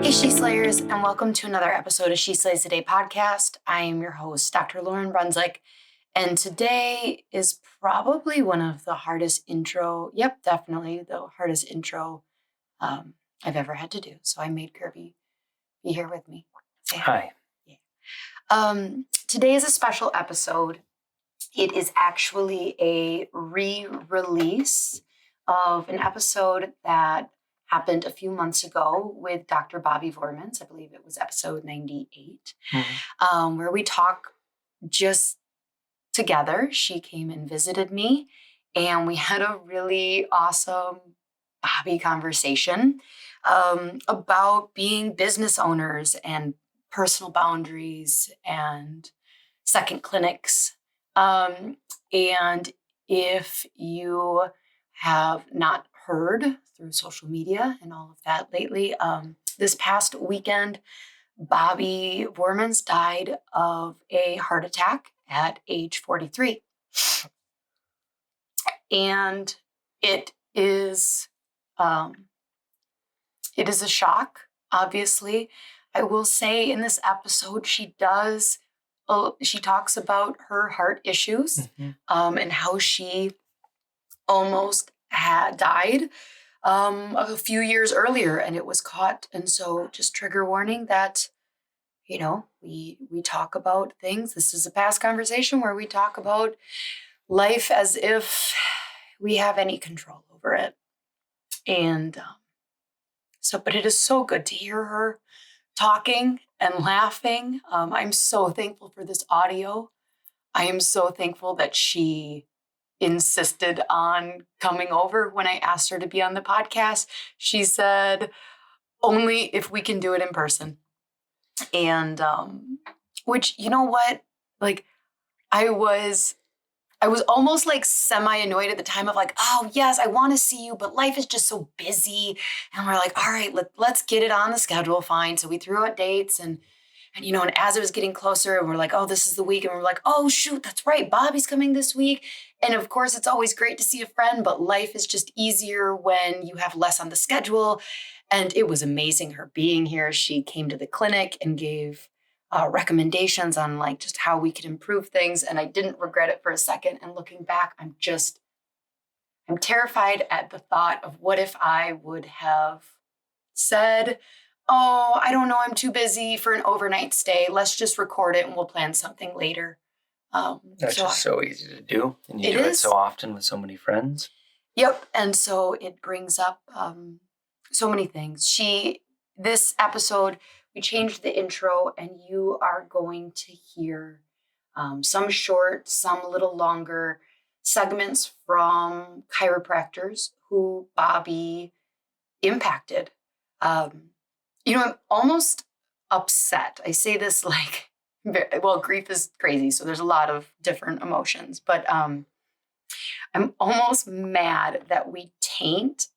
Hey, She Slayers, and welcome to another episode of She Slays Today podcast. I am your host, Dr. Lauryn Brunswick, and today is probably one of the hardest definitely the hardest intro I've ever had to do. So I made Kirby be here with me. Say hi. Yeah. Today is a special episode. It is actually a re-release of an episode that happened a few months ago with Dr. Bobbi Voermans. I believe it was episode 98, where we talk just together. She came and visited me, and we had a really awesome Bobbi conversation about being business owners and personal boundaries and second clinics. And if you have not heard through social media and all of that lately, this past weekend, Bobbi Voermans died of a heart attack at age 43. And it is a shock, obviously. I will say in this episode, she talks about her heart issues, and how she almost had died a few years earlier, and it was caught. And so just trigger warning that, we talk about things. This is a past conversation where we talk about life as if we have any control over it. And but it is so good to hear her talking and laughing. I'm so thankful for this audio. I am so thankful that she insisted on coming over when I asked her to be on the podcast. She said, only if we can do it in person. And, which, you know what? Like, I was almost like semi-annoyed at the time of like, oh yes, I want to see you, but life is just so busy. And we're like, all right, let's get it on the schedule. Fine. So we threw out dates and as it was getting closer and we're like, oh, this is the week. And we're like, oh shoot, that's right. Bobbi's coming this week. And of course it's always great to see a friend, but life is just easier when you have less on the schedule. And it was amazing her being here. She came to the clinic and gave recommendations on like just how we could improve things. And I didn't regret it for a second. And looking back, I'm terrified at the thought of what if I would have said, oh, I don't know, I'm too busy for an overnight stay. Let's just record it and we'll plan something later. That's just so easy to do. And you do it so often with so many friends. Yep. And so it brings up so many things. This episode, we changed the intro, and you are going to hear some short, some a little longer segments from chiropractors who Bobbi impacted. I'm almost upset. I say this like, well, grief is crazy, so there's a lot of different emotions, but I'm almost mad that we taint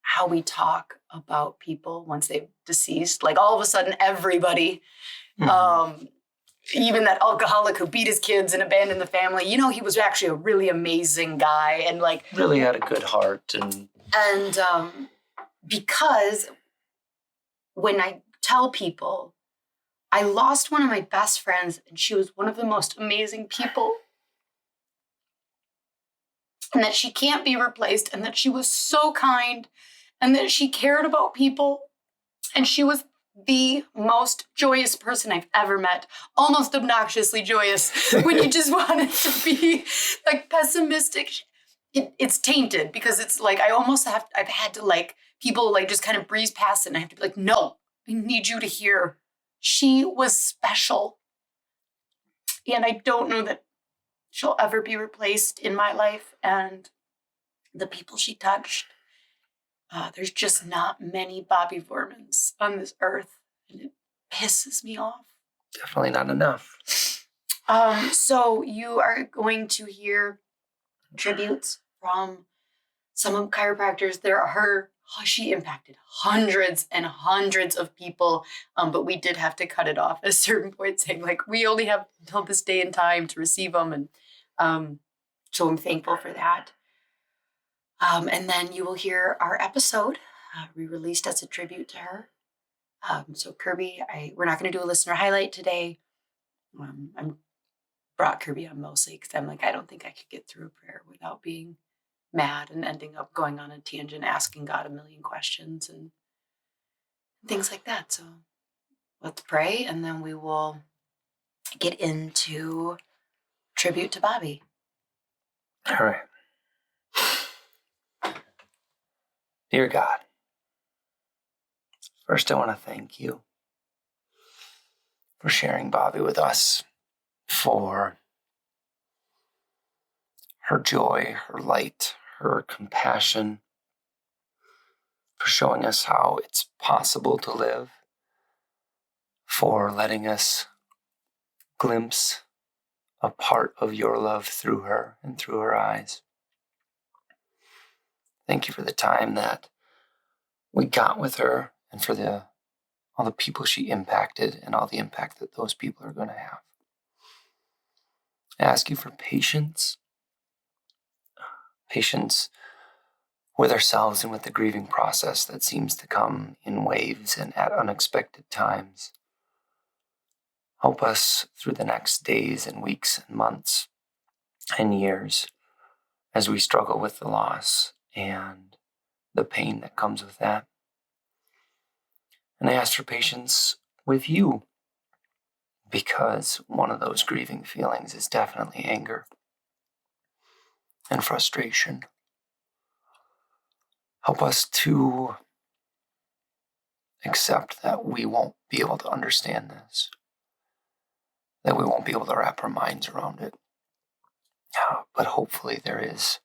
how we talk about people once they've deceased. Like all of a sudden, everybody, even that alcoholic who beat his kids and abandoned the family, he was actually a really amazing guy and like really had a good heart. And because when I tell people I lost one of my best friends and she was one of the most amazing people, and that she can't be replaced, and that she was so kind, and that she cared about people, and she was the most joyous person I've ever met, almost obnoxiously joyous when you just wanted to be like pessimistic. It's tainted because it's like I've had to like people like just kind of breeze past it, and I have to be like, no, I need you to hear she was special. And I don't know that she'll ever be replaced in my life. And the people she touched, there's just not many Bobbi Voermans on this earth. And it pisses me off. Definitely not enough. So you are going to hear tributes from some of chiropractors. She impacted hundreds and hundreds of people, but we did have to cut it off at a certain point, saying like, we only have until this day and time to receive them. And so I'm thankful for that. And then you will hear our episode re-released as a tribute to her. So Kirby, we're not going to do a listener highlight today. I brought Kirby on mostly because I'm like, I don't think I could get through a prayer without being mad and ending up going on a tangent, asking God a million questions and things like that. So let's pray, and then we will get into tribute to Bobbi. All right. Dear God, first I want to thank you for sharing Bobbi with us, for her joy, her light, her compassion, for showing us how it's possible to live, for letting us glimpse a part of your love through her and through her eyes. Thank you for the time that we got with her and for all the people she impacted and all the impact that those people are going to have. I ask you for patience with ourselves and with the grieving process that seems to come in waves and at unexpected times. Help us through the next days and weeks and months and years as we struggle with the loss and the pain that comes with that. And I ask for patience with you, because one of those grieving feelings is definitely anger and frustration. Help us to accept that we won't be able to understand this, that we won't be able to wrap our minds around it. But hopefully there is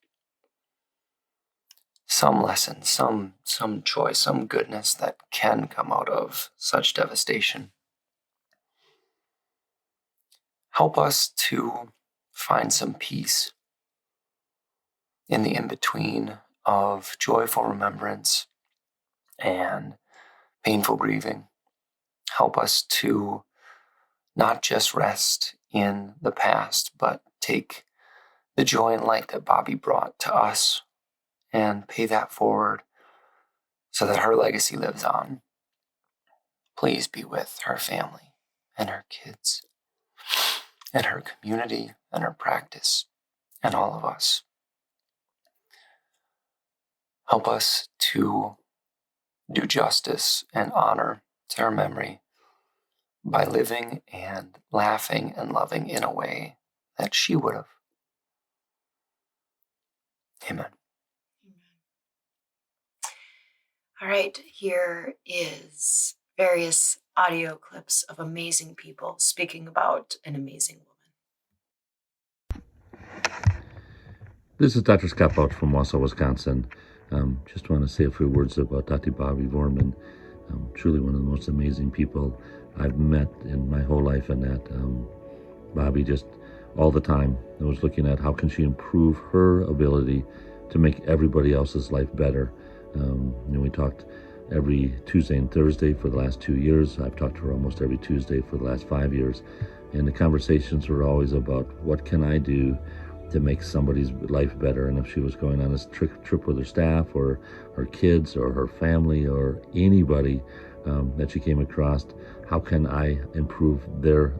some lesson, some joy, some goodness that can come out of such devastation. Help us to find some peace in the in-between of joyful remembrance and painful grieving. Help us to not just rest in the past, but take the joy and light that Bobbi brought to us and pay that forward so that her legacy lives on. Please be with her family and her kids and her community and her practice and all of us. Help us to do justice and honor to her memory by living and laughing and loving in a way that she would have. Amen. All right, here is various audio clips of amazing people speaking about an amazing woman. This is Dr. Scott Bouch from Wausau, Wisconsin. Just want to say a few words about Dr. Bobbi Voermans. Truly one of the most amazing people I've met in my whole life, and that Bobbi just all the time was looking at how can she improve her ability to make everybody else's life better. We talked every Tuesday and Thursday for the last 2 years. I've talked to her almost every Tuesday for the last 5 years. And the conversations were always about what can I do to make somebody's life better. And if she was going on this trip with her staff or her kids or her family or anybody that she came across, how can I improve their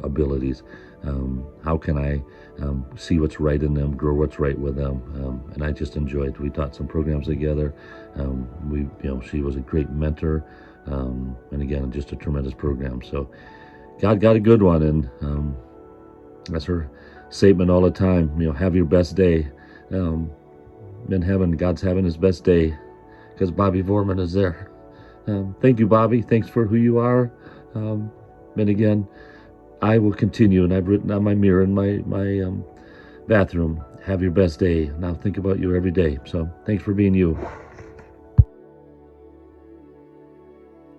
abilities? How can I see what's right in them, grow what's right with them? And I just enjoyed. We taught some programs together. She was a great mentor, and again, just a tremendous program. So God got a good one, and that's her statement all the time. Have your best day. In heaven, God's having his best day because Bobbi Voermans is there. Thank you, Bobbi. Thanks for who you are. And again, I will continue, and I've written on my mirror in my bathroom, have your best day. And I'll think about you every day. So thanks for being you.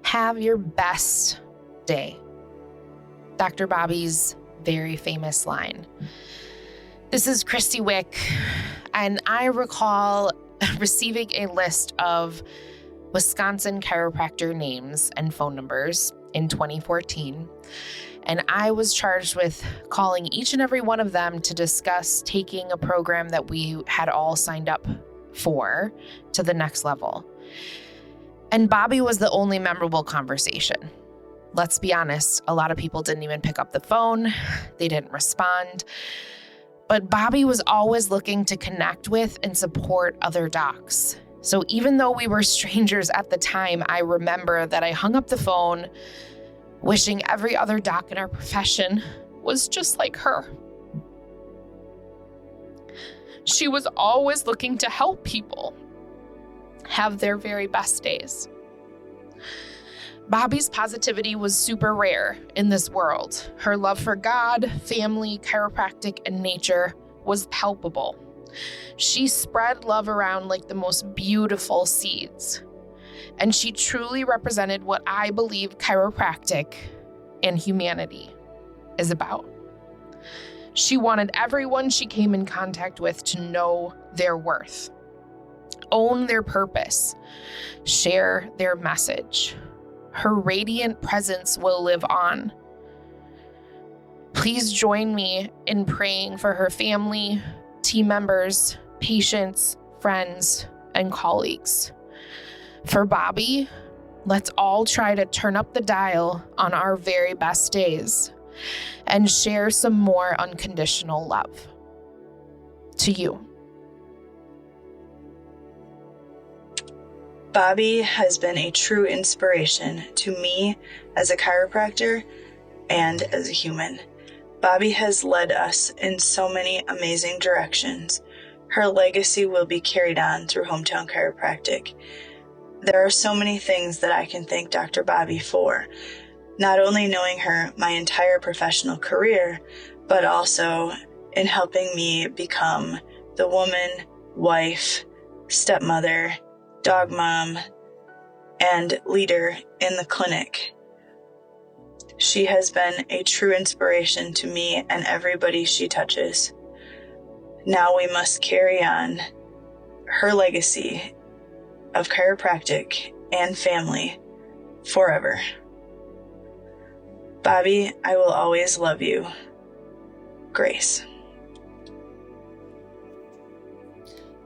Have your best day. Dr. Bobbi's very famous line. This is Christy Wick, and I recall receiving a list of Wisconsin chiropractor names and phone numbers in 2014. And I was charged with calling each and every one of them to discuss taking a program that we had all signed up for to the next level. And Bobbi was the only memorable conversation. Let's be honest, a lot of people didn't even pick up the phone. They didn't respond. But Bobbi was always looking to connect with and support other docs. So even though we were strangers at the time, I remember that I hung up the phone wishing every other doc in our profession was just like her. She was always looking to help people have their very best days. Bobbi's positivity was super rare in this world. Her love for God, family, chiropractic, and nature was palpable. She spread love around like the most beautiful seeds. And she truly represented what I believe chiropractic and humanity is about. She wanted everyone she came in contact with to know their worth, own their purpose, share their message. Her radiant presence will live on. Please join me in praying for her family, team members, patients, friends, and colleagues. For Bobbi, let's all try to turn up the dial on our very best days and share some more unconditional love. To you. Bobbi has been a true inspiration to me as a chiropractor and as a human. Bobbi has led us in so many amazing directions. Her legacy will be carried on through Hometown Chiropractic. There are so many things that I can thank Dr. Bobbi for, not only knowing her my entire professional career, but also in helping me become the woman, wife, stepmother, dog mom, and leader in the clinic. She has been a true inspiration to me and everybody she touches. Now we must carry on her legacy of chiropractic and family forever. Bobbi, I will always love you. Grace.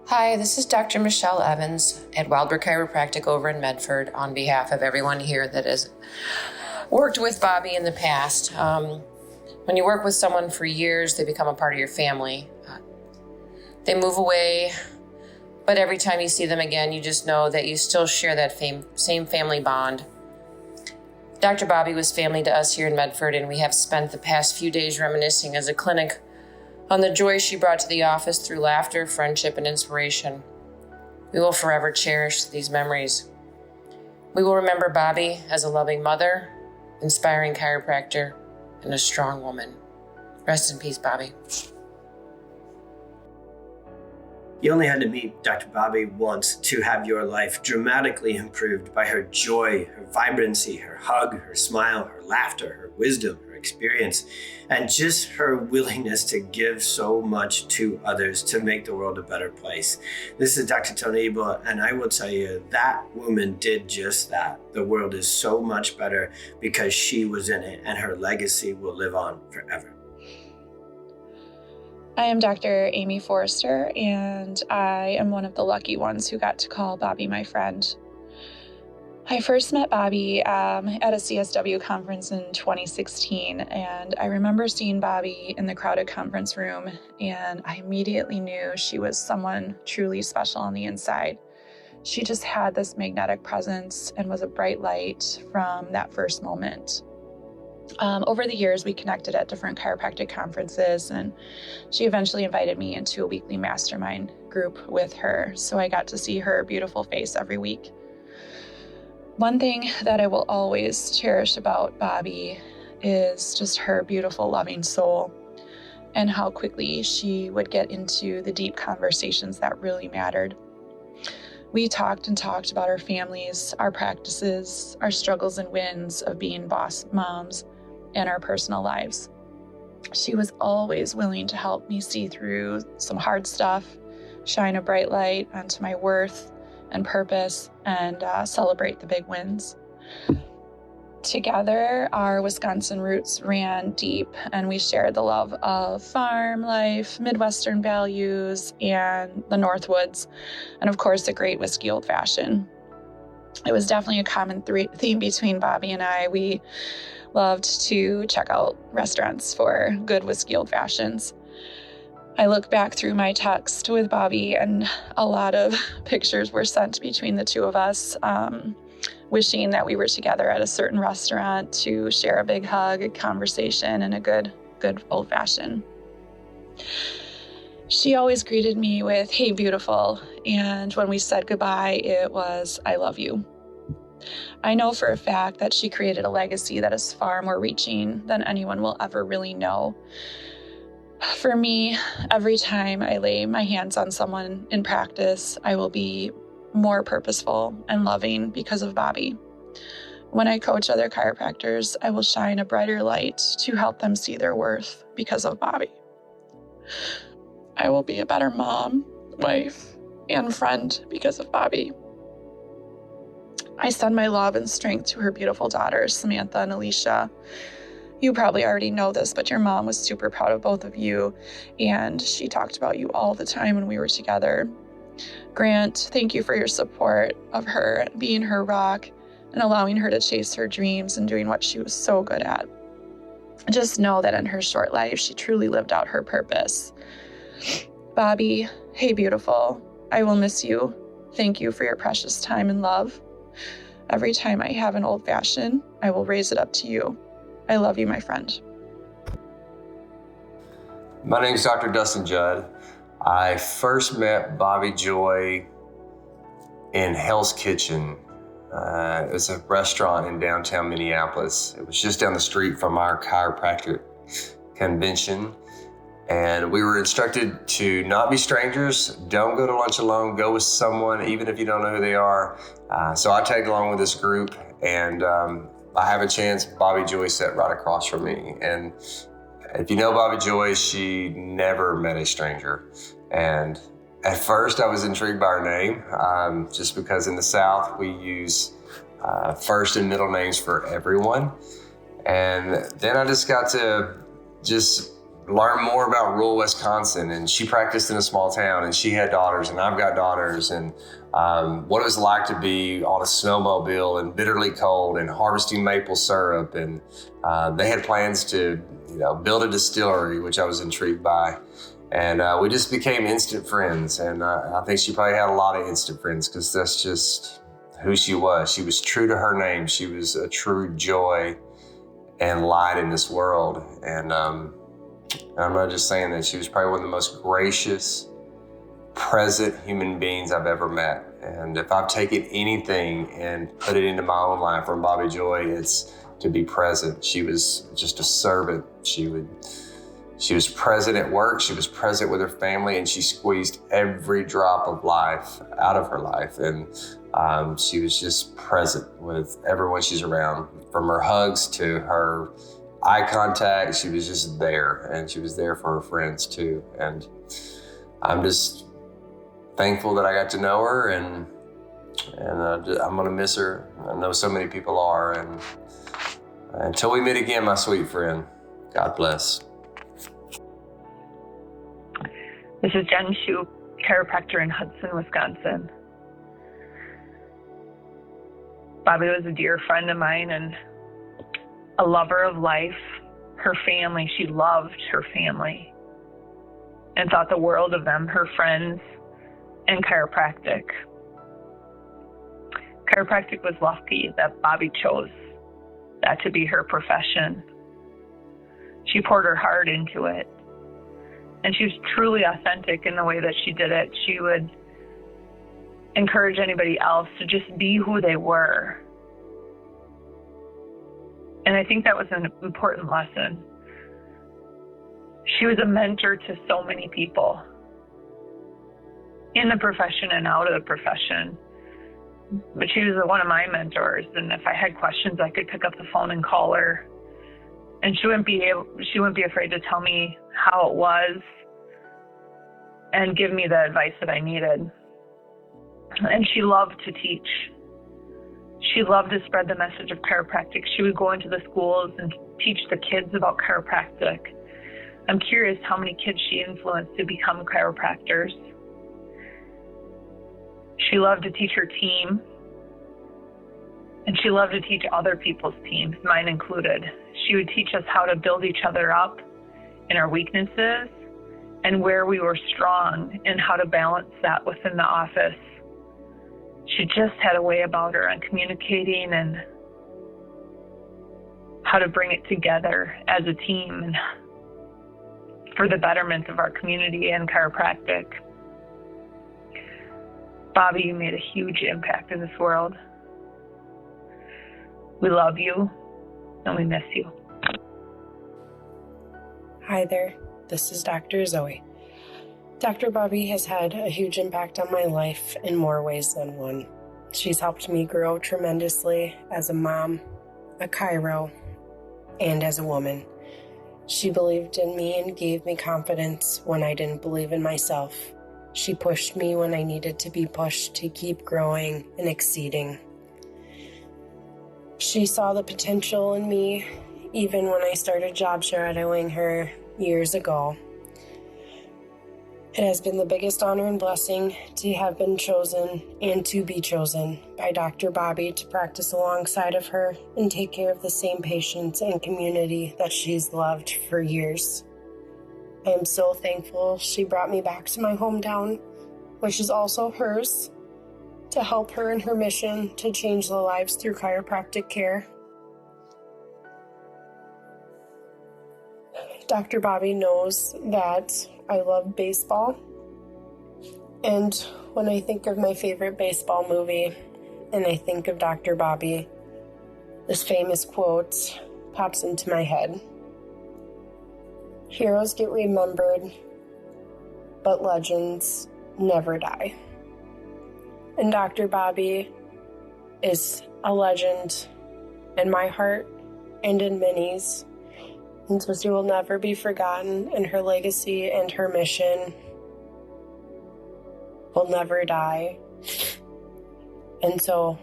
Hi, this is Dr. Michelle Evans at Wildbrook Chiropractic over in Medford on behalf of everyone here that has worked with Bobbi in the past. When you work with someone for years, they become a part of your family. They move away, but every time you see them again, you just know that you still share that same family bond. Dr. Bobbi was family to us here in Medford, and we have spent the past few days reminiscing as a clinic on the joy she brought to the office through laughter, friendship, and inspiration. We will forever cherish these memories. We will remember Bobbi as a loving mother, inspiring chiropractor, and a strong woman. Rest in peace, Bobbi. You only had to meet Dr. Bobbi once to have your life dramatically improved by her joy, her vibrancy, her hug, her smile, her laughter, her wisdom, her experience, and just her willingness to give so much to others to make the world a better place. This is Dr. Tony Ebel, and I will tell you that woman did just that. The world is so much better because she was in it, and her legacy will live on forever. I am Dr. Amy Forrester, and I am one of the lucky ones who got to call Bobbi my friend. I first met Bobbi at a CSW conference in 2016, and I remember seeing Bobbi in the crowded conference room, and I immediately knew she was someone truly special on the inside. She just had this magnetic presence and was a bright light from that first moment. Over the years, we connected at different chiropractic conferences, and she eventually invited me into a weekly mastermind group with her, so I got to see her beautiful face every week. One thing that I will always cherish about Bobbi is just her beautiful, loving soul and how quickly she would get into the deep conversations that really mattered. We talked and talked about our families, our practices, our struggles and wins of being boss moms, and our personal lives. She was always willing to help me see through some hard stuff, shine a bright light onto my worth and purpose, and celebrate the big wins. Together, our Wisconsin roots ran deep, and we shared the love of farm life, Midwestern values, and the Northwoods, and of course, a great whiskey old fashioned. it was definitely a common theme between Bobbi and I. We loved to check out restaurants for good whiskey old fashions. I look back through my text with Bobbi, and a lot of pictures were sent between the two of us, wishing that we were together at a certain restaurant to share a big hug, a conversation, and a good old fashioned. She always greeted me with, "Hey, beautiful." And when we said goodbye, it was, "I love you." I know for a fact that she created a legacy that is far more reaching than anyone will ever really know. For me, every time I lay my hands on someone in practice, I will be more purposeful and loving because of Bobbi. When I coach other chiropractors, I will shine a brighter light to help them see their worth because of Bobbi. I will be a better mom, wife, and friend because of Bobbi. I send my love and strength to her beautiful daughters, Samantha and Alicia. You probably already know this, but your mom was super proud of both of you, and she talked about you all the time when we were together. Grant, thank you for your support of her, being her rock, and allowing her to chase her dreams and doing what she was so good at. Just know that in her short life, she truly lived out her purpose. Bobbi, hey, beautiful. I will miss you. Thank you for your precious time and love. Every time I have an old fashioned, I will raise it up to you. I love you, my friend. My name is Dr. Dustin Judd. I first met Bobbi Joy in Hell's Kitchen. It was a restaurant in downtown Minneapolis. It was just down the street from our chiropractic convention. And we were instructed to not be strangers, don't go to lunch alone, go with someone, even if you don't know who they are. So I tagged along with this group, and I have a chance. Bobbi Joy sat right across from me. And if you know Bobbi Joy, she never met a stranger. And at first I was intrigued by her name, just because in the South we use first and middle names for everyone. And then I just got to learn more about rural Wisconsin, and she practiced in a small town, and she had daughters, and I've got daughters, and what it was like to be on a snowmobile and bitterly cold and harvesting maple syrup, and they had plans to build a distillery, which I was intrigued by, and we just became instant friends. And I think she probably had a lot of instant friends because that's just who she was. She was true to her name. She was a true joy and light in this world. And I'm not just saying that. She was probably one of the most gracious, present human beings I've ever met. And if I've taken anything and put it into my own life from Bobbi Joy, it's to be present. She was just a servant. She was present at work. She was present with her family, and she squeezed every drop of life out of her life. And she was just present with everyone she's around, from her hugs to her eye contact. She was just there, and she was there for her friends too. And I'm just thankful that I got to know her, and I'm gonna miss her. I know so many people are, and until we meet again, my sweet friend, God bless. This is Jen Shoup, chiropractor in Hudson, Wisconsin. Bobbi was a dear friend of mine and a lover of life. Her family, she loved her family and thought the world of them, her friends, and chiropractic. Chiropractic was lucky that Bobbi chose that to be her profession. She poured her heart into it, and she was truly authentic in the way that she did it. She would encourage anybody else to just be who they were. And I think that was an important lesson. She was a mentor to so many people in the profession and out of the profession. But she was one of my mentors, and if I had questions, I could pick up the phone and call her. And she wouldn't be afraid to tell me how it was and give me the advice that I needed. And she loved to teach. She loved to spread the message of chiropractic. She would go into the schools and teach the kids about chiropractic. I'm curious how many kids she influenced to become chiropractors. She loved to teach her team. And she loved to teach other people's teams, mine included. She would teach us how to build each other up in our weaknesses and where we were strong and how to balance that within the office. She just had a way about her on communicating and how to bring it together as a team and for the betterment of our community and chiropractic. Bobbi, you made a huge impact in this world. We love you and we miss you. Hi there, this is Dr. Zoe. Dr. Bobbi has had a huge impact on my life in more ways than one. She's helped me grow tremendously as a mom, a chiro, and as a woman. She believed in me and gave me confidence when I didn't believe in myself. She pushed me when I needed to be pushed to keep growing and exceeding. She saw the potential in me even when I started job shadowing her years ago. It has been the biggest honor and blessing to have been chosen and to be chosen by Dr. Bobbi to practice alongside of her and take care of the same patients and community that she's loved for years. I am so thankful she brought me back to my hometown, which is also hers, to help her in her mission to change the lives through chiropractic care. Dr. Bobbi knows that I love baseball, and when I think of my favorite baseball movie and I think of Dr. Bobbi, this famous quote pops into my head. Heroes get remembered, but legends never die. And Dr. Bobbi is a legend in my heart and in Minnie's. And so she will never be forgotten, and her legacy and her mission will never die. And so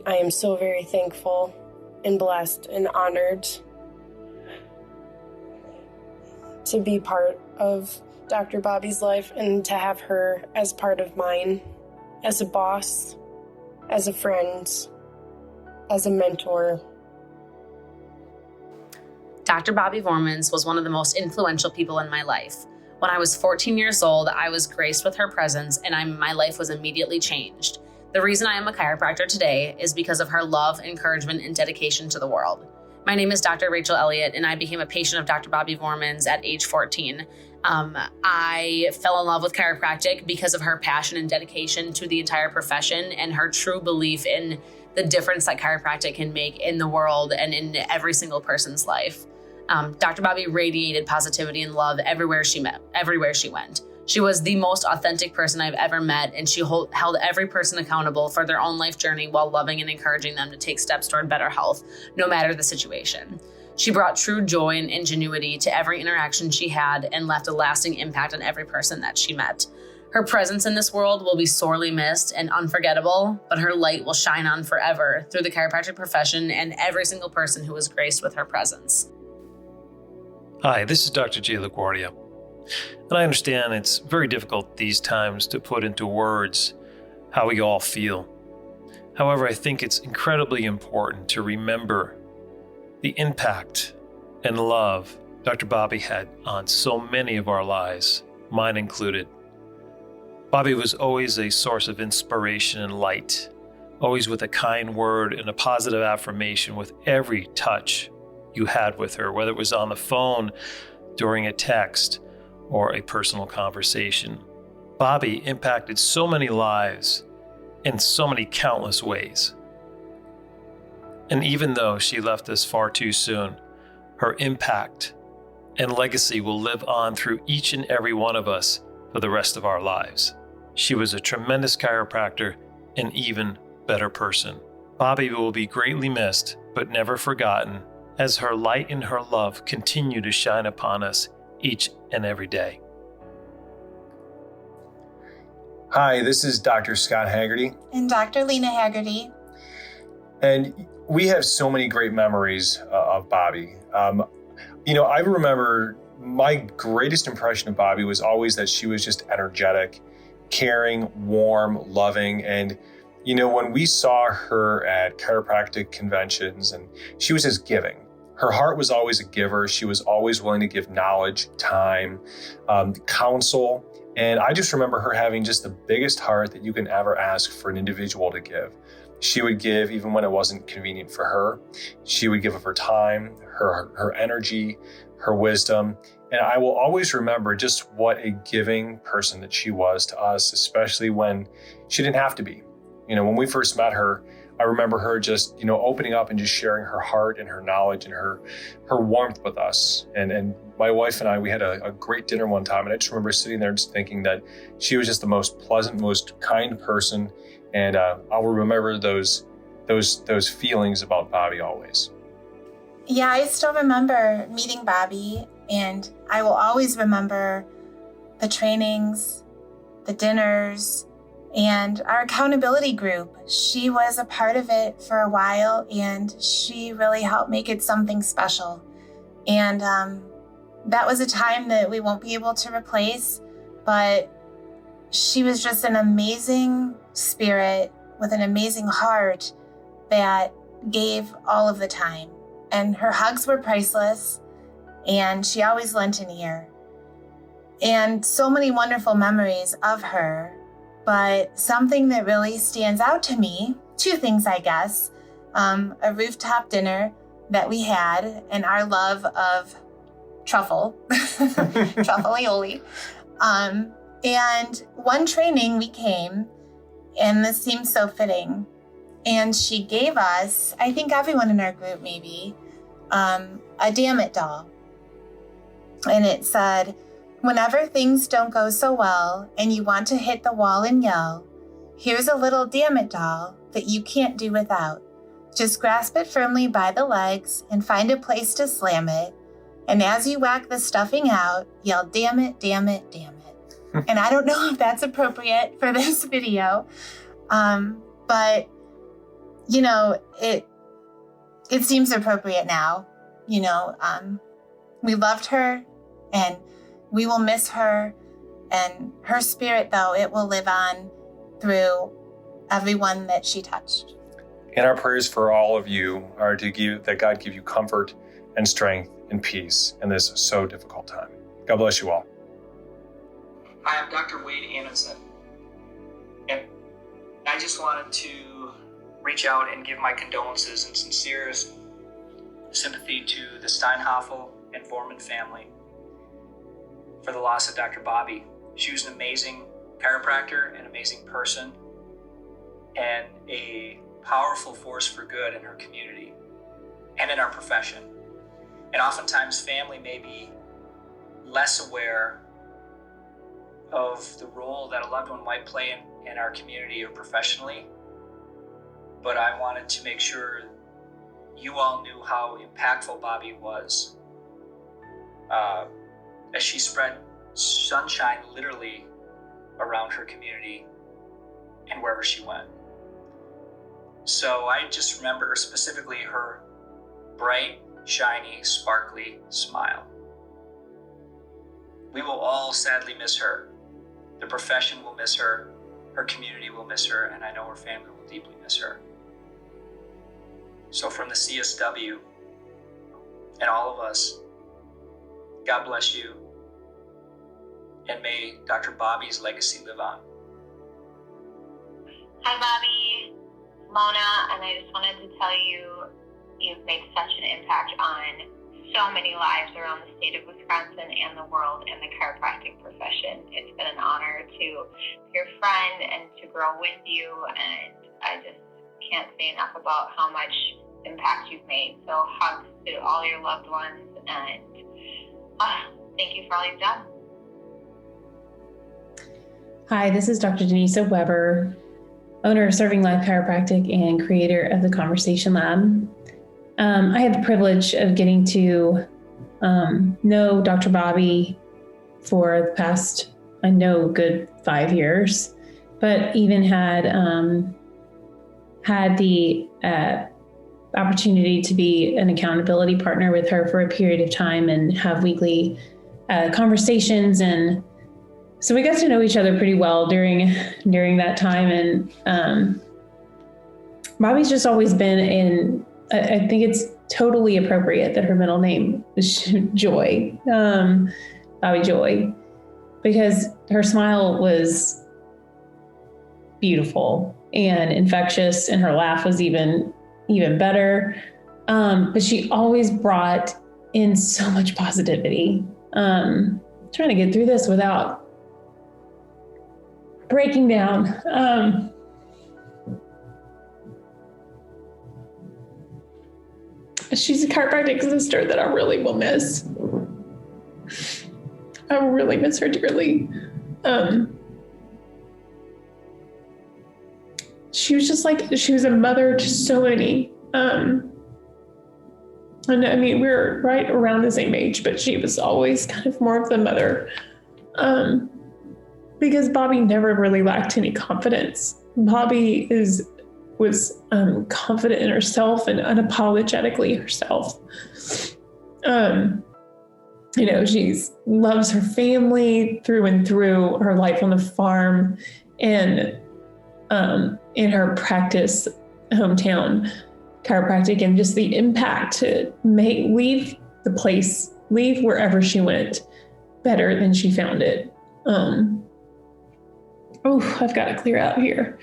I am so very thankful and blessed and honored to be part of Dr. Bobbi's life and to have her as part of mine, as a boss, as a friend, as a mentor. Dr. Bobbi Voermans was one of the most influential people in my life. When I was 14 years old, I was graced with her presence and my life was immediately changed. The reason I am a chiropractor today is because of her love, encouragement, and dedication to the world. My name is Dr. Rachel Elliott, and I became a patient of Dr. Bobbi Voermans at age 14. I fell in love with chiropractic because of her passion and dedication to the entire profession and her true belief in the difference that chiropractic can make in the world and in every single person's life. Dr. Bobbi radiated positivity and love everywhere she went. She was the most authentic person I've ever met, and she held every person accountable for their own life journey while loving and encouraging them to take steps toward better health, no matter the situation. She brought true joy and ingenuity to every interaction she had and left a lasting impact on every person that she met. Her presence in this world will be sorely missed and unforgettable, but her light will shine on forever through the chiropractic profession and every single person who was graced with her presence. Hi, this is Dr. Jay LaGuardia. And I understand it's very difficult these times to put into words how we all feel. However, I think it's incredibly important to remember the impact and love Dr. Bobbi had on so many of our lives, mine included. Bobbi was always a source of inspiration and light, always with a kind word and a positive affirmation with every touch you had with her, whether it was on the phone, during a text, or a personal conversation. Bobbi impacted so many lives in so many countless ways. And even though she left us far too soon, her impact and legacy will live on through each and every one of us for the rest of our lives. She was a tremendous chiropractor, an even better person. Bobbi will be greatly missed, but never forgotten, as her light and her love continue to shine upon us each and every day. Hi, this is Dr. Scott Haggerty. And Dr. Lena Haggerty. And we have so many great memories of Bobbi. I remember my greatest impression of Bobbi was always that she was just energetic, caring, warm, loving. And, When we saw her at chiropractic conventions, and she was just giving. Her heart was always a giver. She was always willing to give knowledge, time, counsel. And I just remember her having just the biggest heart that you can ever ask for an individual to give. She would give even when it wasn't convenient for her. She would give of her time, her energy, her wisdom. And I will always remember just what a giving person that she was to us, especially when she didn't have to be. When we first met her, I remember her just, opening up and just sharing her heart and her knowledge and her warmth with us. And my wife and I, we had a great dinner one time. And I just remember sitting there just thinking that she was just the most pleasant, most kind person. And I'll remember those feelings about Bobbi always. Yeah, I still remember meeting Bobbi, and I will always remember the trainings, the dinners, and our accountability group. She was a part of it for a while, and she really helped make it something special. And that was a time that we won't be able to replace, but she was just an amazing spirit with an amazing heart that gave all of the time. And her hugs were priceless, and she always lent an ear. And so many wonderful memories of her. But something that really stands out to me, two things, I guess, a rooftop dinner that we had, and our love of truffle, truffle aioli. And one training we came, and this seems so fitting, and she gave us, I think everyone in our group maybe, a damn it doll. And it said, "Whenever things don't go so well and you want to hit the wall and yell, here's a little damn it doll that you can't do without. Just grasp it firmly by the legs and find a place to slam it. And as you whack the stuffing out, yell, damn it, damn it, damn it." And I don't know if that's appropriate for this video, but, it seems appropriate now. We loved her, and we will miss her, and her spirit, though, it will live on through everyone that she touched. And our prayers for all of you are that God give you comfort and strength and peace in this so difficult time. God bless you all. Hi, I'm Dr. Wade Amundsen, and I just wanted to reach out and give my condolences and sincerest sympathy to the Steinhoffel and Voerman family for the loss of Dr. Bobbi. She was an amazing chiropractor, an amazing person, and a powerful force for good in her community and in our profession. And oftentimes family may be less aware of the role that a loved one might play in our community or professionally. But I wanted to make sure you all knew how impactful Bobbi was as she spread sunshine literally around her community and wherever she went. So I just remember specifically her bright, shiny, sparkly smile. We will all sadly miss her. The profession will miss her, her community will miss her, and I know her family will deeply miss her. So from the CSW and all of us, God bless you, and may Dr. Bobbi's legacy live on. Hi, Bobbi. Mona, and I just wanted to tell you, you've made such an impact on so many lives around the state of Wisconsin and the world in the chiropractic profession. It's been an honor to be your friend and to grow with you, and I just can't say enough about how much impact you've made. So hugs to all your loved ones, and thank you for all you've done. Hi, this is Dr. Denise Weber, owner of Serving Life Chiropractic and creator of the Conversation Lab. I had the privilege of getting to know Dr. Bobbi for the past, good 5 years, but even had the opportunity to be an accountability partner with her for a period of time and have weekly conversations. And so we got to know each other pretty well during that time. And Bobbi's just always been I think it's totally appropriate that her middle name is Joy, Bobbi Joy, because her smile was beautiful and infectious, and her laugh was even better. But she always brought in so much positivity. Trying to get through this without breaking down. She's a chiropractic sister that I really will miss. I will really miss her dearly. She was a mother to so many. And I mean, we were right around the same age, but she was always kind of more of the mother. Because Bobbi never really lacked any confidence. Bobbi was confident in herself and unapologetically herself. She loves her family through and through, her life on the farm, and in her practice hometown chiropractic, and just the impact to leave wherever she went better than she found it. I've got to clear out here.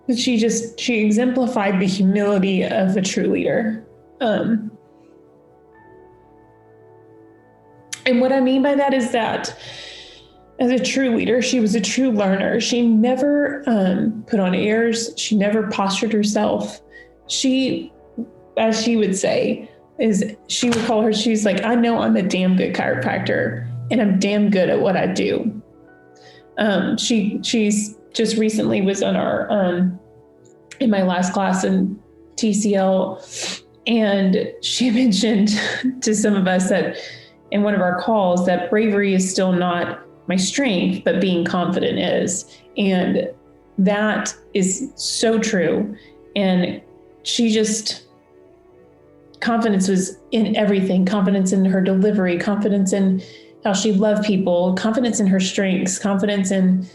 But she exemplified the humility of a true leader. And what I mean by that is that as a true leader, she was a true learner. She never put on airs. She never postured herself. She, as she would say, she would call her, she's like, I know I'm a damn good chiropractor and I'm damn good at what I do. She's just recently was on our, in my last class in TCL, and she mentioned to some of us that in one of our calls that bravery is still not my strength, but being confident is. And that is so true. And confidence was in everything, confidence in her delivery, confidence in how she loved people, confidence in her strengths, confidence in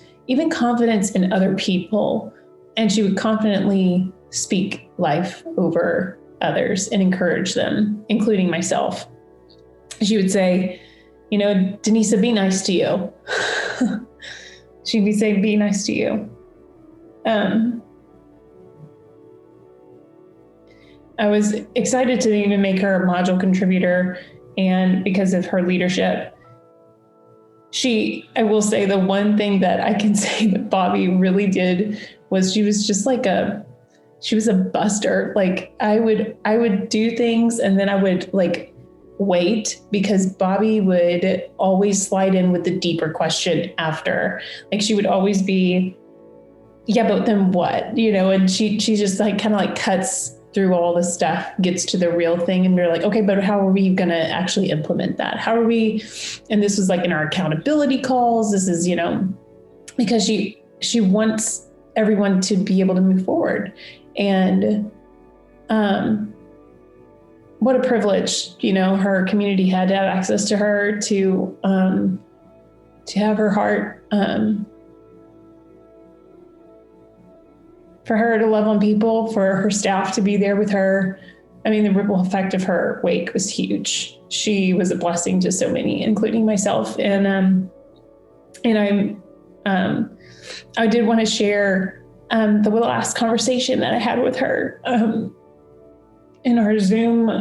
other people. And she would confidently speak life over others and encourage them, including myself. She would say, Denisa, be nice to you. She'd be saying, be nice to you. I was excited to even make her a module contributor, and because of her leadership. I will say the one thing that I can say that Bobbi really did was she was just she was a buster. Like I would do things and then I would wait, because Bobbi would always slide in with the deeper question after. Like she would always be, yeah, but then what? And she just kind of cuts through all the stuff, gets to the real thing. And we're like, okay, but how are we going to actually implement that? How are we? And this was in our accountability calls. This is, because she wants everyone to be able to move forward. And, what a privilege, her community had to have access to her, to have her heart, for her to love on people, for her staff to be there with her. I mean, the ripple effect of her wake was huge. She was a blessing to so many, including myself. And I did want to share the last conversation that I had with her in our Zoom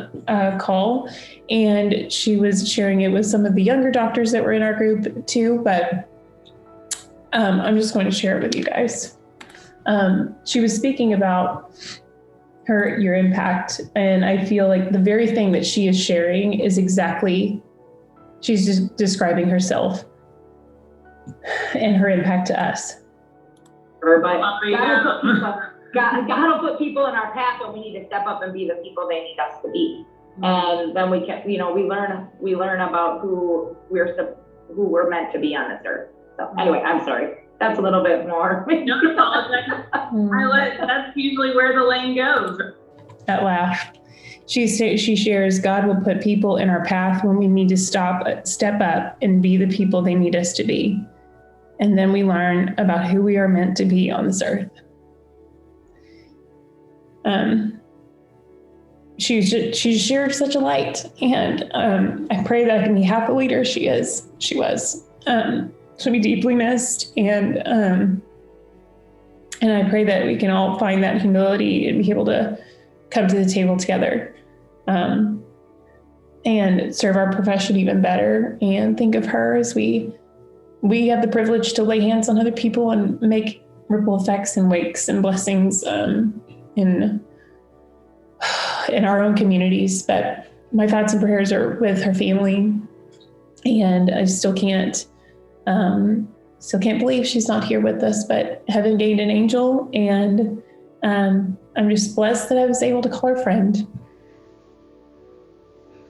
call. And she was sharing it with some of the younger doctors that were in our group too, but I'm just going to share it with you guys. She was speaking about your impact, and I feel like the very thing that she is sharing is exactly, she's just describing herself and her impact to us. God will put people in our path, and we need to step up and be the people they need us to be. And then we can, we learn about who we're meant to be on this earth. So anyway, I'm sorry. That's a little bit more. Don't apologize. That's usually where the lane goes. That laugh. She shares, God will put people in our path when we need to step up and be the people they need us to be. and then we learn about who we are meant to be on this earth. She shared such a light, and I pray that I can be half the leader she was. She'll be deeply missed, and I pray that we can all find that humility and be able to come to the table together, and serve our profession even better, and think of her as we have the privilege to lay hands on other people and make ripple effects and wakes and blessings in our own communities. But my thoughts and prayers are with her family, and I still can't believe she's not here with us, but heaven gained an angel, and I'm just blessed that I was able to call her friend.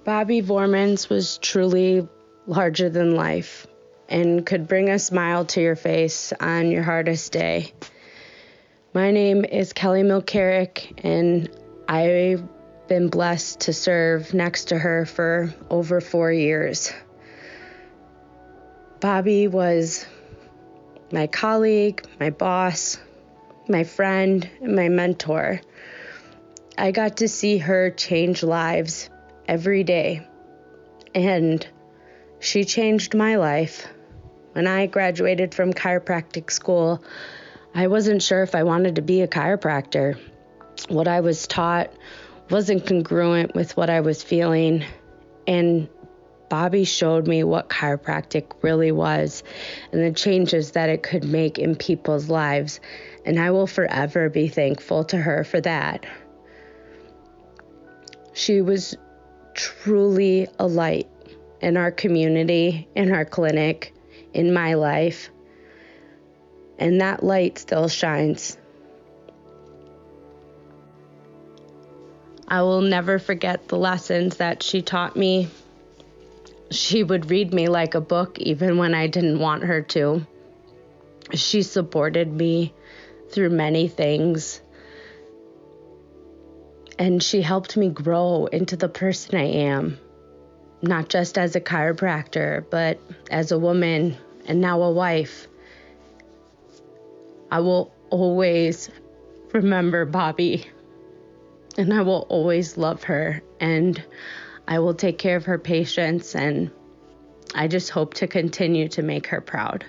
Bobbi Voermans was truly larger than life and could bring a smile to your face on your hardest day. My name is Kelly Milcarrick, and I've been blessed to serve next to her for over 4 years. Bobbi was my colleague, my boss, my friend, and my mentor. I got to see her change lives every day, and she changed my life. When I graduated from chiropractic school, I wasn't sure if I wanted to be a chiropractor. What I was taught wasn't congruent with what I was feeling, and Bobbi showed me what chiropractic really was and the changes that it could make in people's lives, and I will forever be thankful to her for that. She was truly a light in our community, in our clinic, in my life, and that light still shines. I will never forget the lessons that she taught me. She would read me like a book even when I didn't want her to. She supported me through many things, and she helped me grow into the person I am, not just as a chiropractor, but as a woman and now a wife. I will always remember Bobbi, and I will always love her, and I will take care of her patients, and I just hope to continue to make her proud.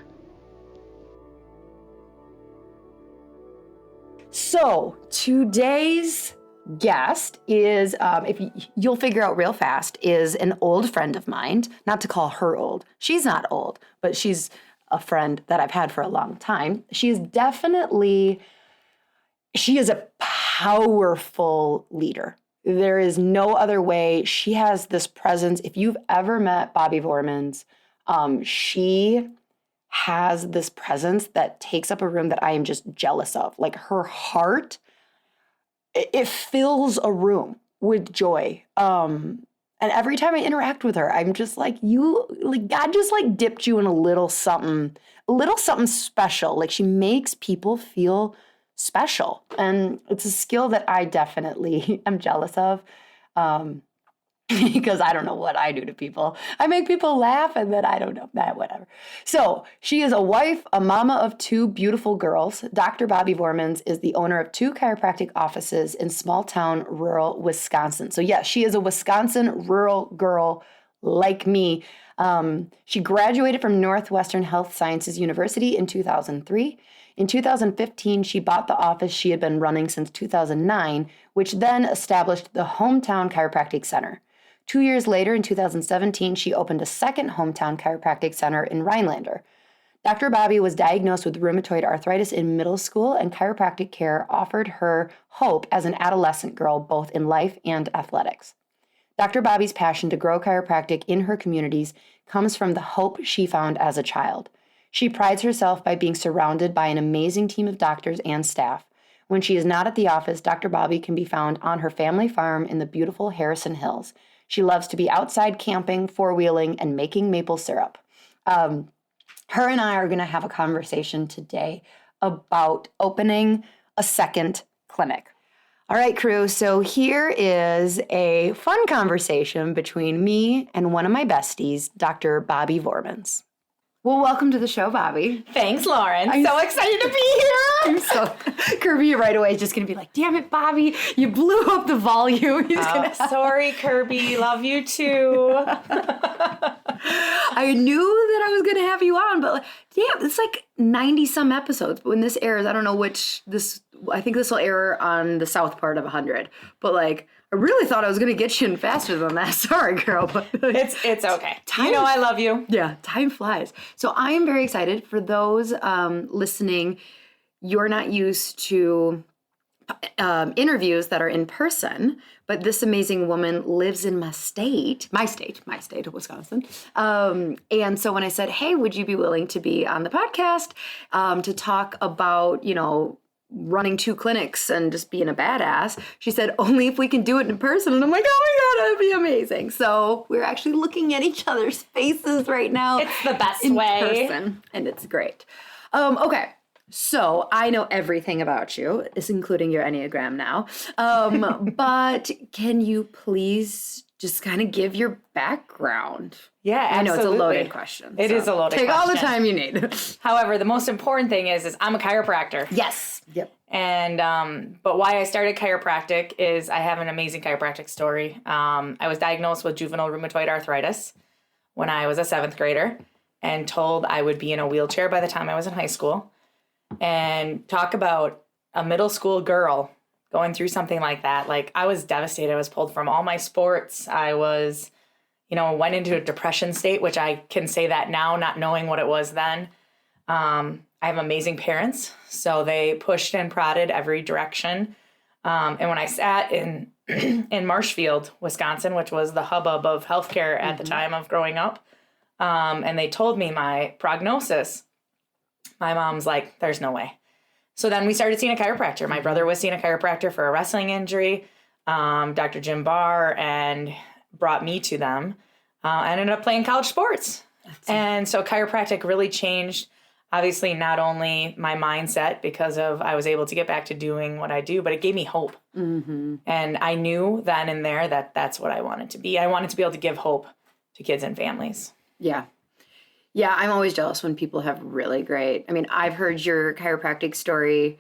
So today's guest is, you'll figure out real fast, is an old friend of mine. Not to call her old. She's not old, but she's a friend that I've had for a long time. She is a powerful leader. There is no other way. She has this presence. If you've ever met Bobbi Voermans, she has this presence that takes up a room that I am just jealous of. Like, her heart, it fills a room with joy. And every time I interact with her, I'm just like, God just like dipped you in a little something special. Like, she makes people feel special. And it's a skill that I definitely am jealous of. Because I don't know what I do to people. I make people laugh, and then I don't know, whatever. So she is a wife, a mama of 2 beautiful girls. Dr. Bobbi Voermans is the owner of 2 chiropractic offices in small town, rural Wisconsin. So yes, she is a Wisconsin rural girl like me. She graduated from Northwestern Health Sciences University in 2003. In 2015, she bought the office she had been running since 2009, which then established the Hometown Chiropractic Center. 2 years later, in 2017, she opened a second Hometown Chiropractic Center in Rhinelander. Dr. Bobbi was diagnosed with rheumatoid arthritis in middle school, and chiropractic care offered her hope as an adolescent girl, both in life and athletics. Dr. Bobbi's passion to grow chiropractic in her communities comes from the hope she found as a child. She prides herself by being surrounded by an amazing team of doctors and staff. When she is not at the office, Dr. Bobbi can be found on her family farm in the beautiful Harrison Hills. She loves to be outside camping, four-wheeling, and making maple syrup. Her and I are going to have a conversation today about opening a second clinic. All right, crew, so here is a fun conversation between me and one of my besties, Dr. Bobbi Voermans. Well, welcome to the show, Bobbi. Thanks, Lauryn. I'm so excited to be here. I'm so Kirby right away is just gonna be like, damn it, Bobbi, you blew up the volume. Sorry, Kirby. Love you too. I knew that I was gonna have you on, but damn, it's like 90 some episodes. But when this airs, I don't know I think this will air on the south part of 100. But like, I really thought I was gonna get you in faster than that. Sorry, girl, but it's okay. I love you. Yeah, time flies. So I am very excited for those listening. You're not used to interviews that are in person, but this amazing woman lives in my state of Wisconsin. And so when I said, hey, would you be willing to be on the podcast to talk about, running 2 clinics and just being a badass, she said, only if we can do it in person. And I'm like, oh my God, that'd be amazing. So we're actually looking at each other's faces right now. It's the best in way. person, and it's great. Okay. So I know everything about you, including your Enneagram now. But can you please just kind of give your background? Yeah, absolutely. I know it's a loaded question. It is a loaded question. Take all the time you need. However, the most important thing is I'm a chiropractor. Yes. Yep. And but why I started chiropractic is I have an amazing chiropractic story. I was diagnosed with juvenile rheumatoid arthritis when I was a 7th grader and told I would be in a wheelchair by the time I was in high school. And talk about a middle school girl going through something like that. Like, I was devastated. I was pulled from all my sports. I was, went into a depression state, which I can say that now, not knowing what it was then. I have amazing parents, so they pushed and prodded every direction. And when I sat in Marshfield, Wisconsin, which was the hubbub of healthcare at the time of growing up, and they told me my prognosis, my mom's like, there's no way. So then we started seeing a chiropractor. My brother was seeing a chiropractor for a wrestling injury, Dr. Jim Barr, and brought me to them. I ended up playing college sports. And so chiropractic really changed, obviously, not only my mindset because of I was able to get back to doing what I do, but it gave me hope. Mm-hmm. And I knew then and there that that's what I wanted to be. I wanted to be able to give hope to kids and families. Yeah. Yeah, I'm always jealous when people have really great. I mean, I've heard your chiropractic story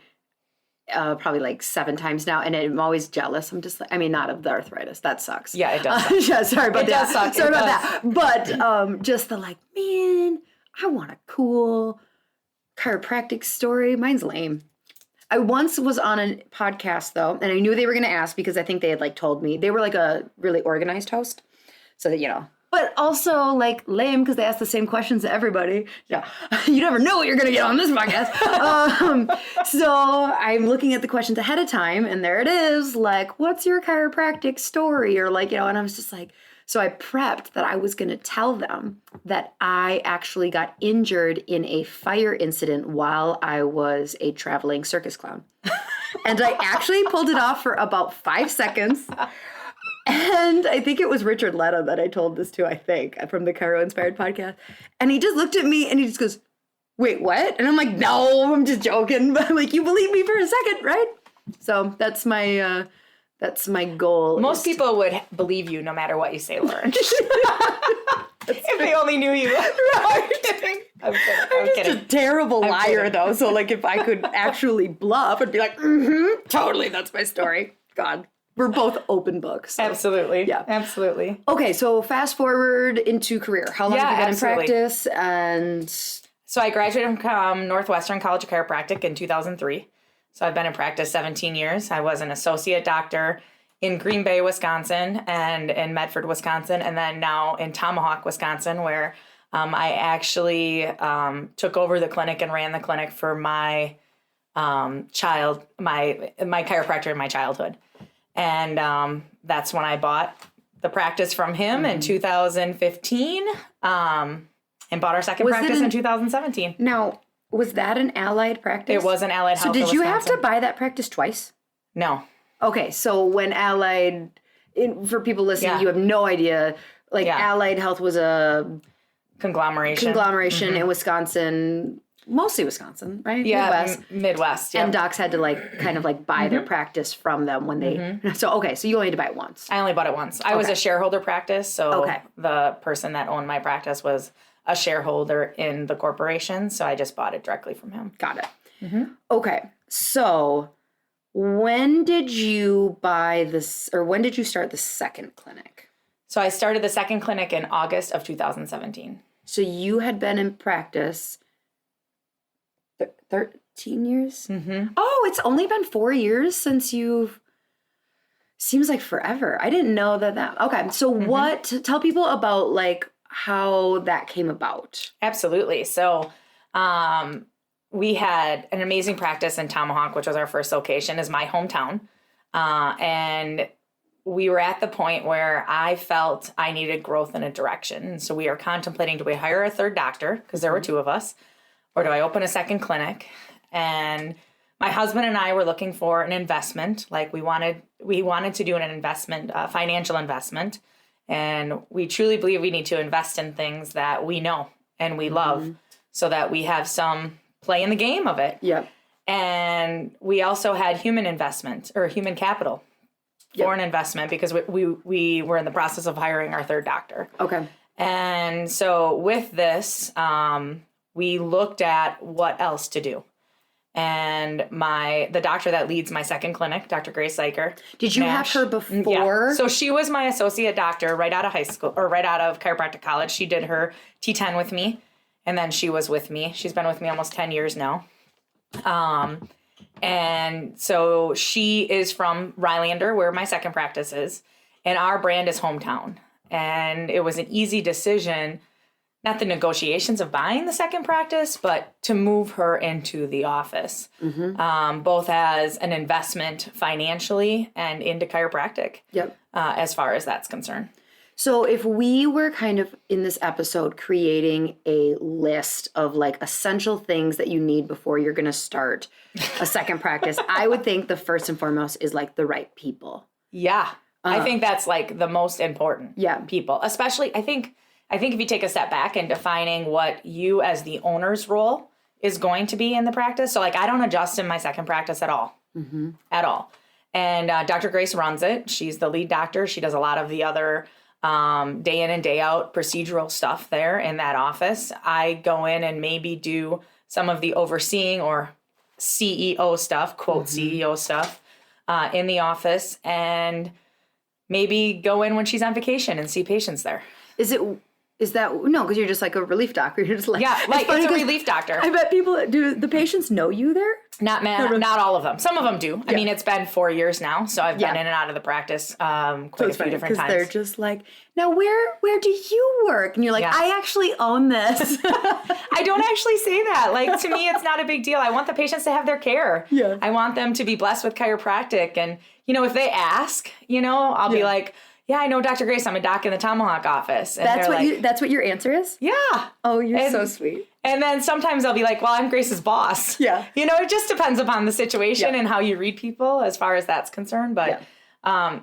probably like 7 times now, and I'm always jealous. I'm just like, not of the arthritis. That sucks. Yeah, it does suck. Yeah, sorry about that. Does suck. Sorry about that. But just the like, man, I want a cool chiropractic story. Mine's lame. I once was on a podcast though, and I knew they were going to ask because I think they had like told me. They were like a really organized host, so that but also like lame because they ask the same questions to everybody. Yeah, you never know what you're going to get on this podcast. So I'm looking at the questions ahead of time, and there it is. Like, what's your chiropractic story? Or like, and I was just like, so I prepped that I was going to tell them that I actually got injured in a fire incident while I was a traveling circus clown. And I actually pulled it off for about 5 seconds. And I think it was Richard Letta that I told this to, from the Chiro Inspired podcast. And he just looked at me and he just goes, wait, what? And I'm like, no, I'm just joking. But like, you believe me for a second, right? So that's my goal. Most people would believe you no matter what you say, Lauryn. If they only knew you. Right. I'm kidding. I'm just a terrible liar, though. So like, if I could actually bluff, I'd be like, totally, that's my story. God. We're both open books. So. Absolutely. Yeah. Absolutely. Okay, so fast forward into career. How long have you been in practice? And so I graduated from Northwestern College of Chiropractic in 2003. So I've been in practice 17 years. I was an associate doctor in Green Bay, Wisconsin, and in Medford, Wisconsin, and then now in Tomahawk, Wisconsin, where I actually took over the clinic and ran the clinic for my child, my chiropractor in my childhood. And that's when I bought the practice from him in 2015 and bought our second practice in 2017. Now, was that an allied practice? It was an allied health. So did you have to buy that practice twice? No. Okay, so when allied, for people listening, you have no idea, Allied Health was a conglomeration in Wisconsin. Mostly Wisconsin, right? Yeah, Midwest. And docs had to buy their practice from them when they. So you only had to buy it once. I only bought it once. I was a shareholder practice, so the person that owned my practice was a shareholder in the corporation. So I just bought it directly from him. Got it. Okay. So when did you buy this, or when did you start the second clinic? So I started the second clinic in August of 2017. So you had been in practice 13 years? Oh, it's only been 4 years since you've... Seems like forever. I didn't know that. Okay. So tell people about like how that came about. Absolutely. So we had an amazing practice in Tomahawk, which was our first location, is my hometown. And we were at the point where I felt I needed growth in a direction. And so we are contemplating, do we hire a third doctor? Because there were two of us. Or do I open a second clinic? And my husband and I were looking for an investment. Like we wanted to do an investment, financial investment. And we truly believe we need to invest in things that we know and we love so that we have some play in the game of it. Yep. And we also had human investment or human capital for an investment because we were in the process of hiring our third doctor. Okay. And so with this, we looked at what else to do. And the doctor that leads my second clinic, Dr. Grace Eicher. Did you have her before? Yeah. So she was my associate doctor right out of high school or right out of chiropractic college. She did her T10 with me and then she was with me. She's been with me almost 10 years now. And so she is from Rylander, where my second practice is, and our brand is Hometown. And it was an easy decision, not the negotiations of buying the second practice, but to move her into the office, both as an investment financially and into chiropractic. Yep. As far as that's concerned. So if we were kind of in this episode creating a list of like essential things that you need before you're going to start a second practice, I would think the first and foremost is like the right people. Yeah. I think that's like the most important people, especially I think if you take a step back and defining what you as the owner's role is going to be in the practice. So like I don't adjust in my second practice at all, at all. And Dr. Grace runs it. She's the lead doctor. She does a lot of the other day in and day out procedural stuff there in that office. I go in and maybe do some of the overseeing or CEO stuff, quote CEO stuff, in the office, and maybe go in when she's on vacation and see patients there. Is that no? Because you're just like a relief doctor. You're just like it's a relief doctor. I bet do the patients know you there? Not all of them. Some of them do. I mean, it's been 4 years now, so I've been in and out of the practice quite a few different times. They're just like, now where do you work? And you're like, I actually own this. I don't actually say that. Like to me, it's not a big deal. I want the patients to have their care. Yeah. I want them to be blessed with chiropractic, and if they ask, I'll be like, yeah, I know Dr. Grace. I'm a doc in the Tomahawk office. And that's what your answer is? Yeah. Oh, you're so sweet. And then sometimes I'll be like, well, I'm Grace's boss. Yeah. It just depends upon the situation and how you read people as far as that's concerned. But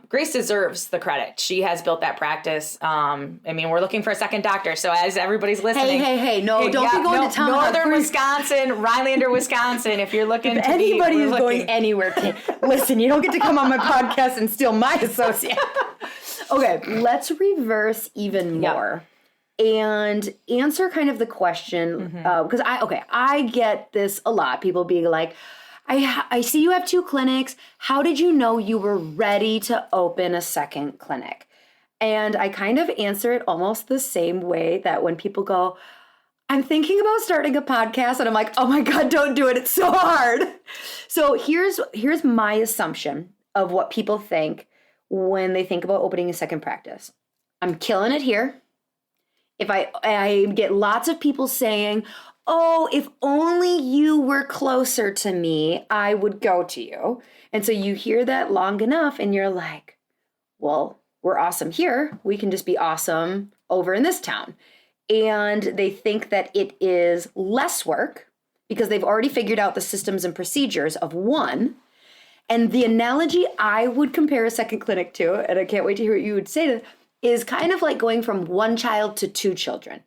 Grace deserves the credit. She has built that practice. We're looking for a second doctor. So as everybody's listening. Hey, no, don't be going to Tomahawk. Northern Wisconsin, Rylander, Wisconsin. If you're looking if anybody is going anywhere, listen, you don't get to come on my podcast and steal my associate. Okay, let's reverse even more and answer kind of the question, because I get this a lot. People being like, I see you have 2 clinics. How did you know you were ready to open a second clinic? And I kind of answer it almost the same way that when people go, I'm thinking about starting a podcast, and I'm like, oh my God, don't do it. It's so hard. So here's my assumption of what people think when they think about opening a second practice. I'm killing it here. If I get lots of people saying, oh, if only you were closer to me, I would go to you. And so you hear that long enough and you're like, well, we're awesome here. We can just be awesome over in this town. And they think that it is less work because they've already figured out the systems and procedures of one. And the analogy I would compare a second clinic to, and I can't wait to hear what you would say to this, is kind of like going from 1 child to 2 children.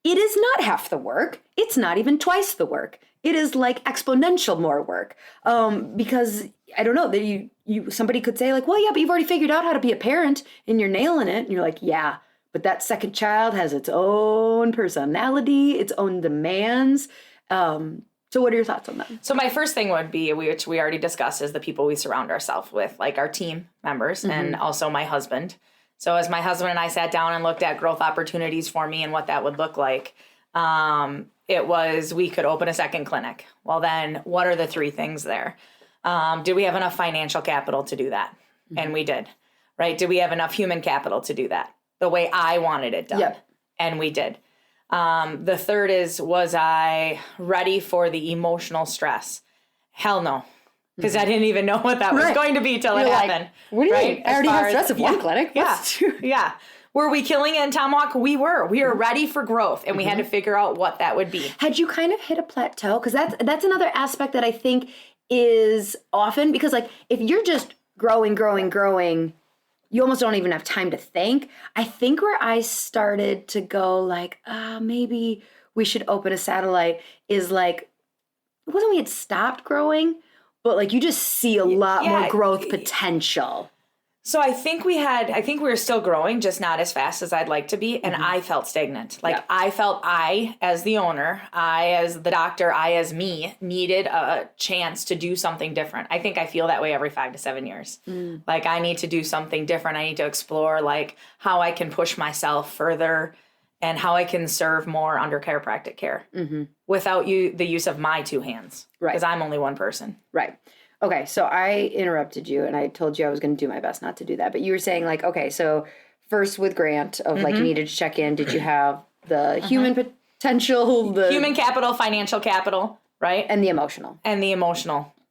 It is not half the work. It's not even twice the work. It is like exponential more work. Because I don't know, that somebody could say like, well, yeah, but you've already figured out how to be a parent and you're nailing it. And you're like, yeah, but that second child has its own personality, its own demands. So what are your thoughts on that? So my first thing would be, which we already discussed, is the people we surround ourselves with, like our team members and also my husband. So as my husband and I sat down and looked at growth opportunities for me and what that would look like, it was, we could open a second clinic. Well, then what are the 3 things there? Did we have enough financial capital to do that? And we did, right? Did we have enough human capital to do that the way I wanted it done? Yep. And we did. The third is, was I ready for the emotional stress? Hell no. Because I didn't even know what that was going to be till it happened. What do you mean? I already have stress at one clinic. Yeah. Were we killing it in Tomahawk? We were. We were ready for growth, and we had to figure out what that would be. Had you kind of hit a plateau? Because that's another aspect that I think is often, because like if you're just growing, you almost don't even have time to think. I think where I started to go like, maybe we should open a satellite is like, it wasn't we had stopped growing, but like you just see a lot more growth potential. So I think we were still growing, just not as fast as I'd like to be. And I felt stagnant. Like I felt I, as the owner, I, as the doctor, I, as me, needed a chance to do something different. I think I feel that way every 5 to 7 years. Like I need to do something different. I need to explore like how I can push myself further and how I can serve more under chiropractic care without the use of my 2 hands. Right. Because I'm only one person. Right. Okay, so I interrupted you and I told you I was going to do my best not to do that. But you were saying like, okay, so first with Grant of like you needed to check in. Did you have the human potential? The human capital, financial capital, right? And the emotional.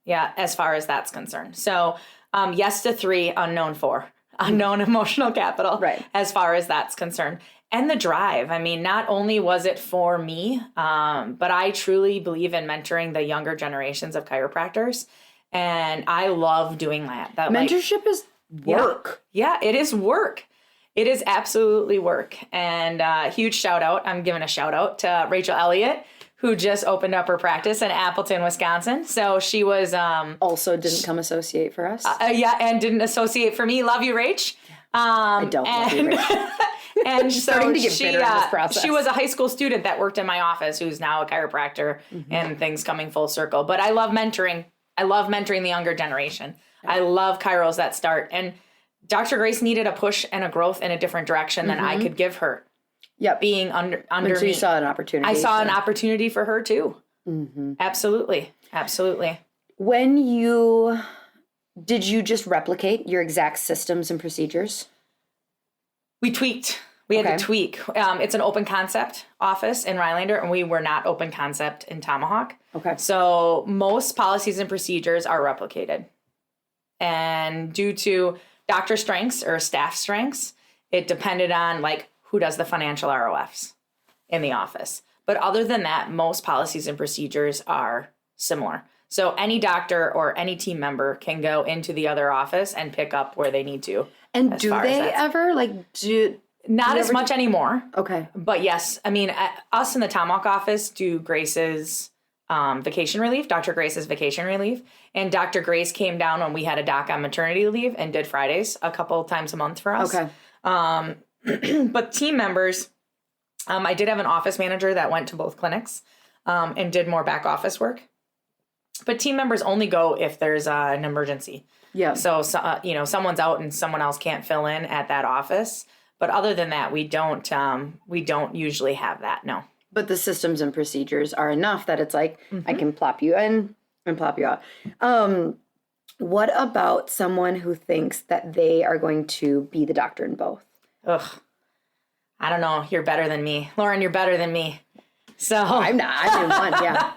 Yeah, as far as that's concerned. So yes to 3, unknown 4. Unknown emotional capital, right? As far as that's concerned. And the drive. I mean, not only was it for me, but I truly believe in mentoring the younger generations of chiropractors. And I love doing that. Mentorship is work. Yeah, it is work. It is absolutely work. And huge shout out. I'm giving a shout out to Rachel Elliott, who just opened up her practice in Appleton, Wisconsin. So she was also didn't come associate for us. And didn't associate for me. Love you, Rach. I don't love you, Rach. And so starting to get bitter in this process. She was a high school student that worked in my office, who's now a chiropractor, and things coming full circle. But I love mentoring. I love mentoring the younger generation. I love chiros that start. And Dr. Grace needed a push and a growth in a different direction than I could give her. Yep. Being under so me. You saw an opportunity. I saw an opportunity for her too. Absolutely. Did you just replicate your exact systems and procedures? We tweaked. We had to tweak. It's an open concept office in Rylander, and we were not open concept in Tomahawk. Okay. So most policies and procedures are replicated. And due to doctor strengths or staff strengths, it depended on like who does the financial ROFs in the office. But other than that, most policies and procedures are similar. So any doctor or any team member can go into the other office and pick up where they need to. And do they ever Not as much anymore. Okay. But yes, I mean, us in the Tomahawk office do Grace's vacation relief, Dr. Grace's vacation relief. And Dr. Grace came down when we had a doc on maternity leave and did Fridays a couple times a month for us. Okay. But team members, I did have an office manager that went to both clinics and did more back office work. But team members only go if there's an emergency. Yeah. So someone's out and someone else can't fill in at that office. But other than that, we don't usually have that. No. But the systems and procedures are enough that it's like, I can plop you in and plop you out. What about someone who thinks that they are going to be the doctor in both? Ugh. I don't know. You're better than me. Lauryn, you're better than me. So I'm not. I'm in one, yeah.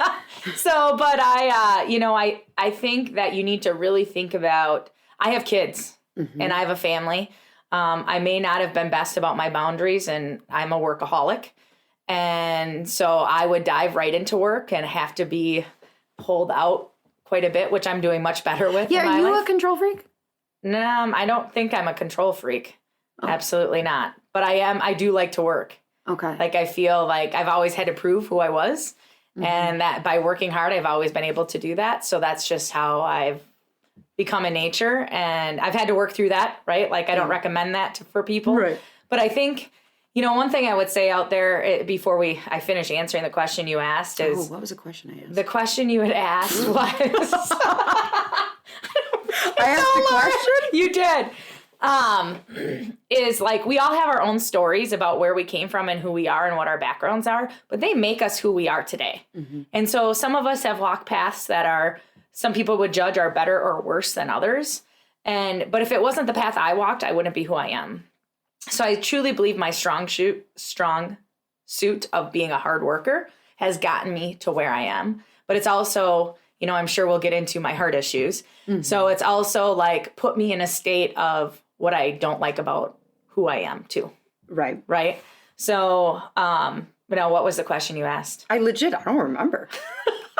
So, but I think that you need to really think about, I have kids and I have a family. I may not have been best about my boundaries, and I'm a workaholic. And so I would dive right into work and have to be pulled out quite a bit, which I'm doing much better with. Yeah, are you a control freak? No, I don't think I'm a control freak. Oh. Absolutely not. But I do like to work. Okay. Like I feel like I've always had to prove who I was. And that by working hard, I've always been able to do that. So that's just how I've become in nature. And I've had to work through that, right? Like I don't recommend that for people. Right. But I think One thing I would say out there before I finish answering the question you asked is... what was the question I asked? The question you had asked was... I asked the question? You did. Is like, we all have our own stories about where we came from and who we are and what our backgrounds are, but they make us who we are today. Mm-hmm. And so some of us have walked paths that some people would judge are better or worse than others. But if it wasn't the path I walked, I wouldn't be who I am. So I truly believe my strong suit of being a hard worker has gotten me to where I am. But it's also, I'm sure we'll get into my heart issues. Mm-hmm. So it's also like put me in a state of what I don't like about who I am too. Right. Right. So, what was the question you asked? I don't remember.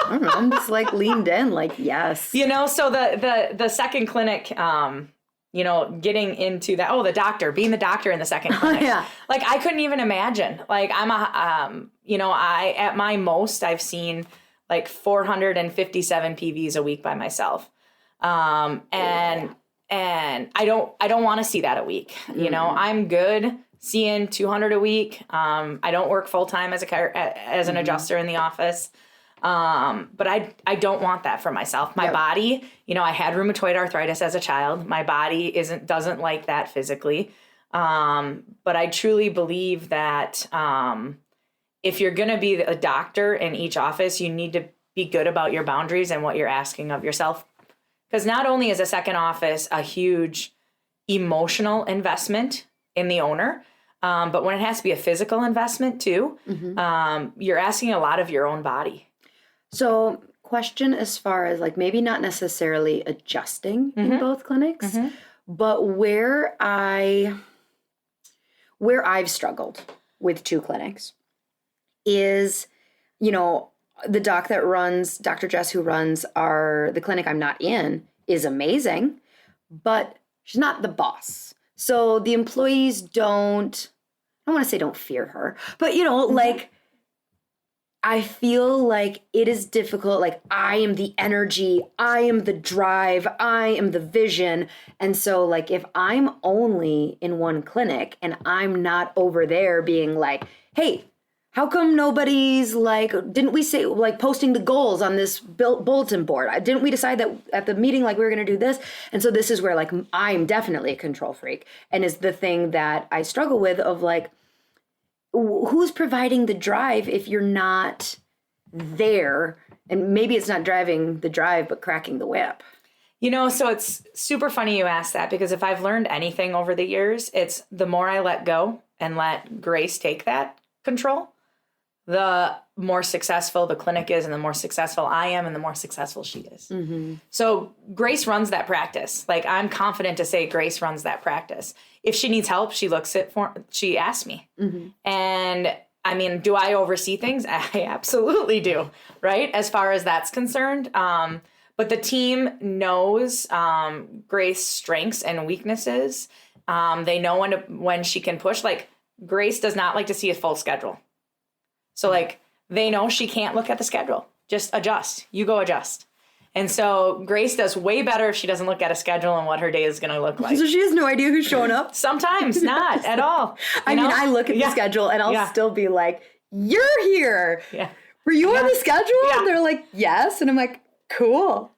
I don't know. I'm just like leaned in, like, yes. So the second clinic, getting into that, being the doctor in the second clinic. Yeah. Like, I couldn't even imagine. Like, at my most, I've seen like 457 PVs a week by myself. And I don't want to see that a week. I'm good seeing 200 a week. I don't work full time as an adjuster in the office. But I don't want that for myself. My body, I had rheumatoid arthritis as a child. My body doesn't like that physically. But I truly believe that, if you're going to be a doctor in each office, you need to be good about your boundaries and what you're asking of yourself. Because not only is a second office a huge emotional investment in the owner, but when it has to be a physical investment too, you're asking a lot of your own body. So question as far as like maybe not necessarily adjusting in both clinics, but where I've struggled with two clinics is, the doc that runs, Dr. Jess, who runs the clinic I'm not in, is amazing, but she's not the boss. So the employees I don't want to say don't fear her, but like, I feel like it is difficult. Like, I am the energy, I am the drive, I am the vision. And so like, if I'm only in one clinic and I'm not over there being like, hey, how come nobody's like, didn't we say like posting the goals on this bulletin board? Didn't we decide that at the meeting, like we were going to do this? And so this is where like, I'm definitely a control freak, and is the thing that I struggle with of like, who's providing the drive if you're not there? And maybe it's not driving the drive, but cracking the whip. So it's super funny you asked that, because if I've learned anything over the years, it's the more I let go and let Grace take that control, the more successful the clinic is, and the more successful I am, and the more successful she is. Mm-hmm. So Grace runs that practice. Like, I'm confident to say Grace runs that practice. If she needs help, she she asks me. Mm-hmm. And I mean, do I oversee things? I absolutely do, right? As far as that's concerned. But the team knows Grace's strengths and weaknesses. They know when she can push. Like, Grace does not like to see a full schedule. So like, they know she can't look at the schedule. Just adjust. You go adjust. And so Grace does way better if she doesn't look at a schedule and what her day is going to look like. So she has no idea who's showing up? Sometimes not at all. I mean, I look at the schedule and I'll still be like, you're here. Yeah. Were you on the schedule? Yeah. And they're like, yes. And I'm like, cool.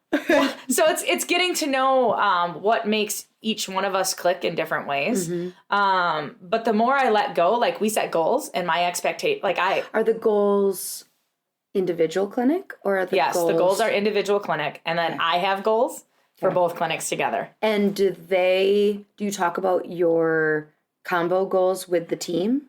So it's getting to know what makes each one of us click in different ways. Mm-hmm. But the more I let go, like, we set goals, and my expectation, like, are the goals individual clinic, or are the goals? Yes, the goals are individual clinic, and then I have goals for both clinics together. And do you talk about your combo goals with the team?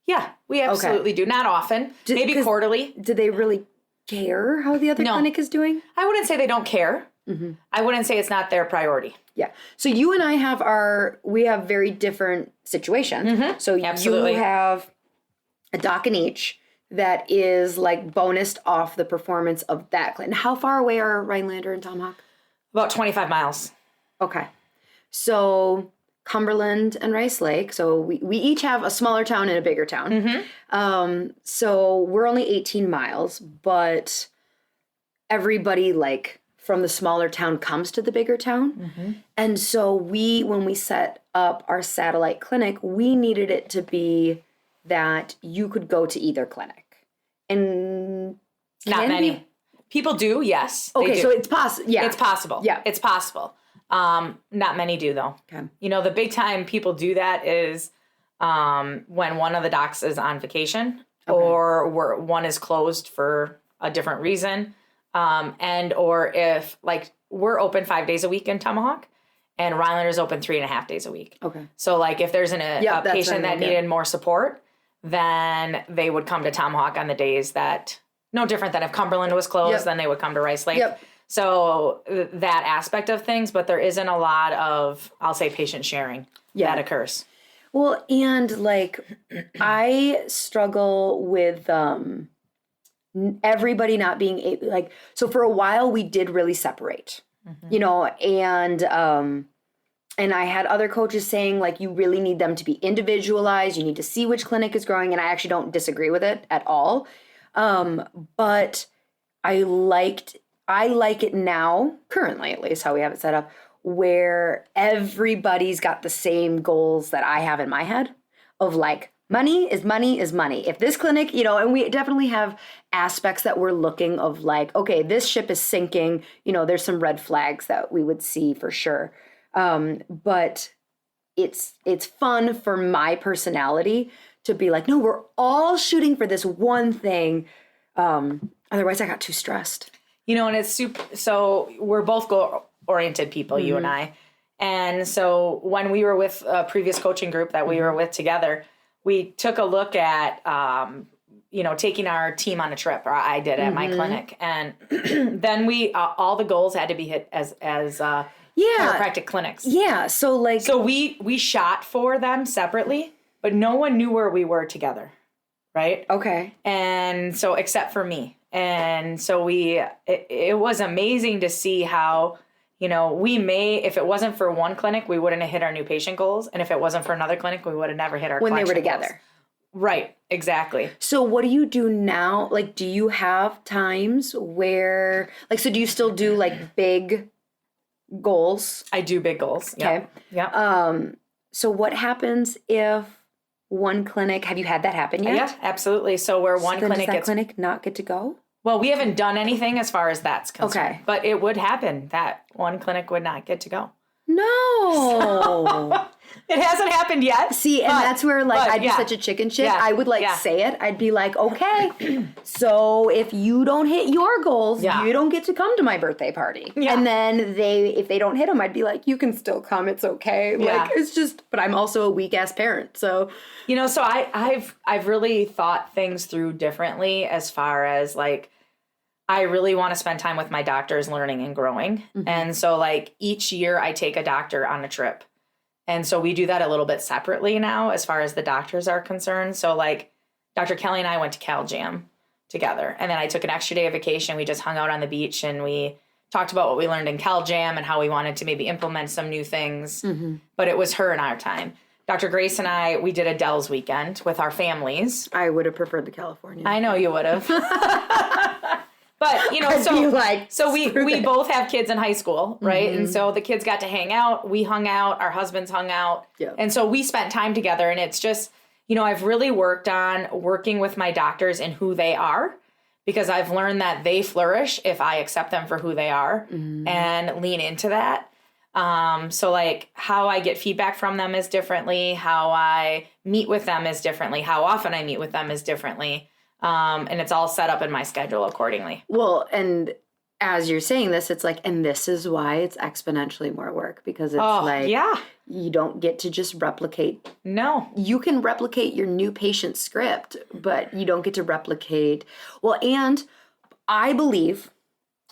Yeah, we absolutely do. Not often, maybe quarterly. Do they really care how the other clinic is doing? I wouldn't say they don't care. Mm-hmm. I wouldn't say it's not their priority. Yeah. So you and I we have very different situations. Mm-hmm. So absolutely. You have a doc in each that is like bonused off the performance of that clinic. How far away are Rhinelander and Tomahawk? About 25 miles. Okay. So Cumberland and Rice Lake. So we each have a smaller town and a bigger town. Mm-hmm. So we're only 18 miles, but everybody like from the smaller town comes to the bigger town. Mm-hmm. And so when we set up our satellite clinic, we needed it to be that you could go to either clinic? And not many people do. Yes. Okay, do. so it's possible. Yeah, it's possible. Yeah, it's possible. Not many do though. Okay. You know, the big time people do that is when one of the docs is on vacation or where one is closed for a different reason, and or if like we're open 5 days a week in Tomahawk. And Rylander's open 3.5 days a week. Okay. So like if there's a patient that needed more support, then they would come to Tomahawk on the days that, no different than if Cumberland was closed, then they would come to Rice Lake. So that aspect of things, but there isn't a lot of, I'll say, patient sharing that occurs. Well, and like I struggle with everybody not being able, like, so for a while we did really separate. You know, and I had other coaches saying like you really need them to be individualized. You need to see which clinic is growing, and I actually don't disagree with it at all. But I like it now, currently at least, how we have it set up, where everybody's got the same goals that I have in my head of like money is money is money. If this clinic, you know, and we definitely have aspects that we're looking of like, okay, this ship is sinking, you know, there's some red flags that we would see for sure. But it's fun for my personality to be like, no, we're all shooting for this one thing. Otherwise I got too stressed. You know, and it's super, so we're both goal-oriented people, you and I. And so when we were with a previous coaching group that we were with together, we took a look at, you know, taking our team on a trip, or I did at my clinic. And then we, all the goals had to be hit as chiropractic clinics. Yeah. So like, so we shot for them separately, but no one knew where we were together. Right. Okay. And so, except for me. And so it was amazing to see how, you know, if it wasn't for one clinic, we wouldn't have hit our new patient goals. And if it wasn't for another clinic, we would have never hit our when they were collection together. goals. Right. Exactly. So what do you do now? Like, do you have times where, like, so do you still do like big goals? I do big goals. Okay. Yeah. So what happens if one clinic, have you had that happen yet? Yeah, absolutely. So where one clinic does that clinic not get to go? Well, we haven't done anything as far as that's concerned. Okay. But it would happen that one clinic would not get to go. No. It hasn't happened yet. See, and that's where like I'd be such a chicken shit. I would like say it. I'd be like, okay, so if you don't hit your goals, you don't get to come to my birthday party. Yeah. And then if they don't hit them, I'd be like, you can still come. It's okay. Like it's just, but I'm also a weak ass parent. So, you know, so I've really thought things through differently as far as like, I really want to spend time with my doctors learning and growing. And so like each year I take a doctor on a trip. And so we do that a little bit separately now as far as the doctors are concerned. So like Dr. Kelly and I went to Cal Jam together. And then I took an extra day of vacation. We just hung out on the beach and we talked about what we learned in Cal Jam and how we wanted to maybe implement some new things. But it was her and our time. Dr. Grace and I, we did a Dells weekend with our families. I would have preferred the California. I know you would have. But, you know, we both have kids in high school, right? And so the kids got to hang out. We hung out. Our husbands hung out. Yeah. And so we spent time together. And it's just, you know, I've really worked on working with my doctors and who they are, because I've learned that they flourish if I accept them for who they are and lean into that. So like how I get feedback from them is differently. How I meet with them is differently. How often I meet with them is differently. And it's all set up in my schedule accordingly. Well, and as you're saying this, it's like, and this is why it's exponentially more work, because it's you don't get to just replicate. No. You can replicate your new patient script, but you don't get to replicate. Well, and I believe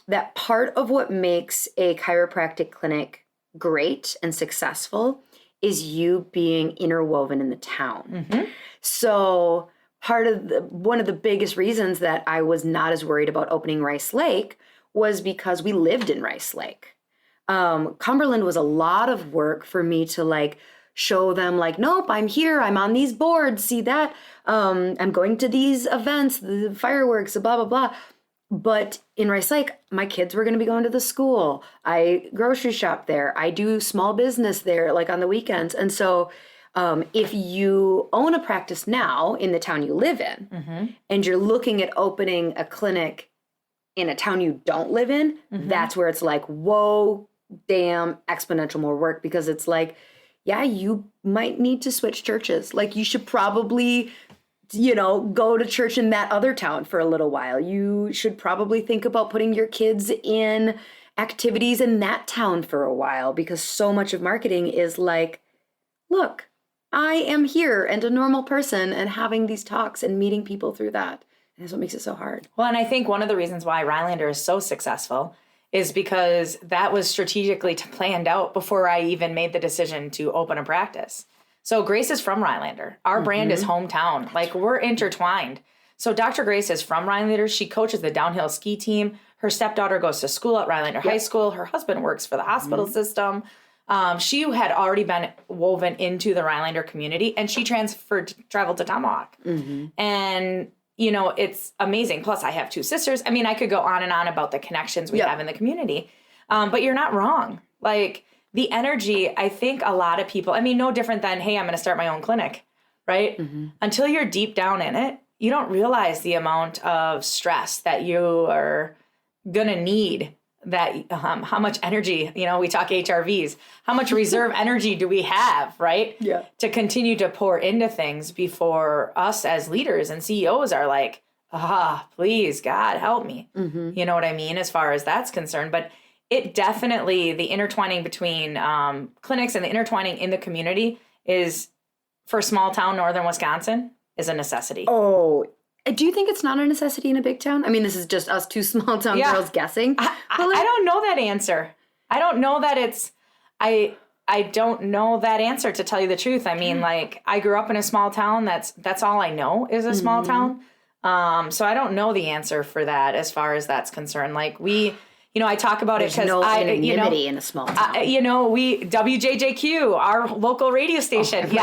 that part of what makes a chiropractic clinic great and successful is you being interwoven in the town. So one of the biggest reasons that I was not as worried about opening Rice Lake was because we lived in Rice Lake. Cumberland was a lot of work for me to like show them like, nope, I'm here. I'm on these boards. See that? I'm going to these events, the fireworks, blah, blah, blah. But in Rice Lake, my kids were going to be going to the school. I grocery shop there. I do small business there, like on the weekends. And so If you own a practice now in the town you live in, and you're looking at opening a clinic in a town you don't live in, that's where it's like, whoa, damn, exponential more work, because it's like, yeah, you might need to switch churches. Like, you should probably, go to church in that other town for a little while. You should probably think about putting your kids in activities in that town for a while, because so much of marketing is like, look, I am here and a normal person, and having these talks and meeting people through that. And that's what makes it so hard. Well, and I think one of the reasons why Rhinelander is so successful is because that was strategically planned out before I even made the decision to open a practice. So Grace is from Rhinelander. Our brand is hometown. Like, we're intertwined. So Dr. Grace is from Rhinelander. She coaches the downhill ski team. Her stepdaughter goes to school at Rhinelander High School. Her husband works for the hospital system. She had already been woven into the Rhinelander community, and she traveled to Tomahawk. And, it's amazing. Plus, I have 2 sisters. I mean, I could go on and on about the connections we have in the community. But you're not wrong. Like, the energy, I think a lot of people, no different than, hey, I'm going to start my own clinic, right? Until you're deep down in it, you don't realize the amount of stress that you are going to need, that how much energy, we talk HRVs, how much reserve energy do we have, right? Yeah. To continue to pour into things before us as leaders and CEOs are like, please, God, help me. You know what I mean? As far as that's concerned. But it definitely, the intertwining between clinics and the intertwining in the community is, for small town northern Wisconsin, is a necessity. Oh, do you think it's not a necessity in a big town? I mean, this is just us 2 small town girls guessing. I don't know that answer. I don't know that it's, I don't know that answer, to tell you the truth. I mean, like, I grew up in a small town. That's all I know is a small town. So I don't know the answer for that as far as that's concerned. Like, I talk about it because anonymity in a small town. WJJQ, our local radio station.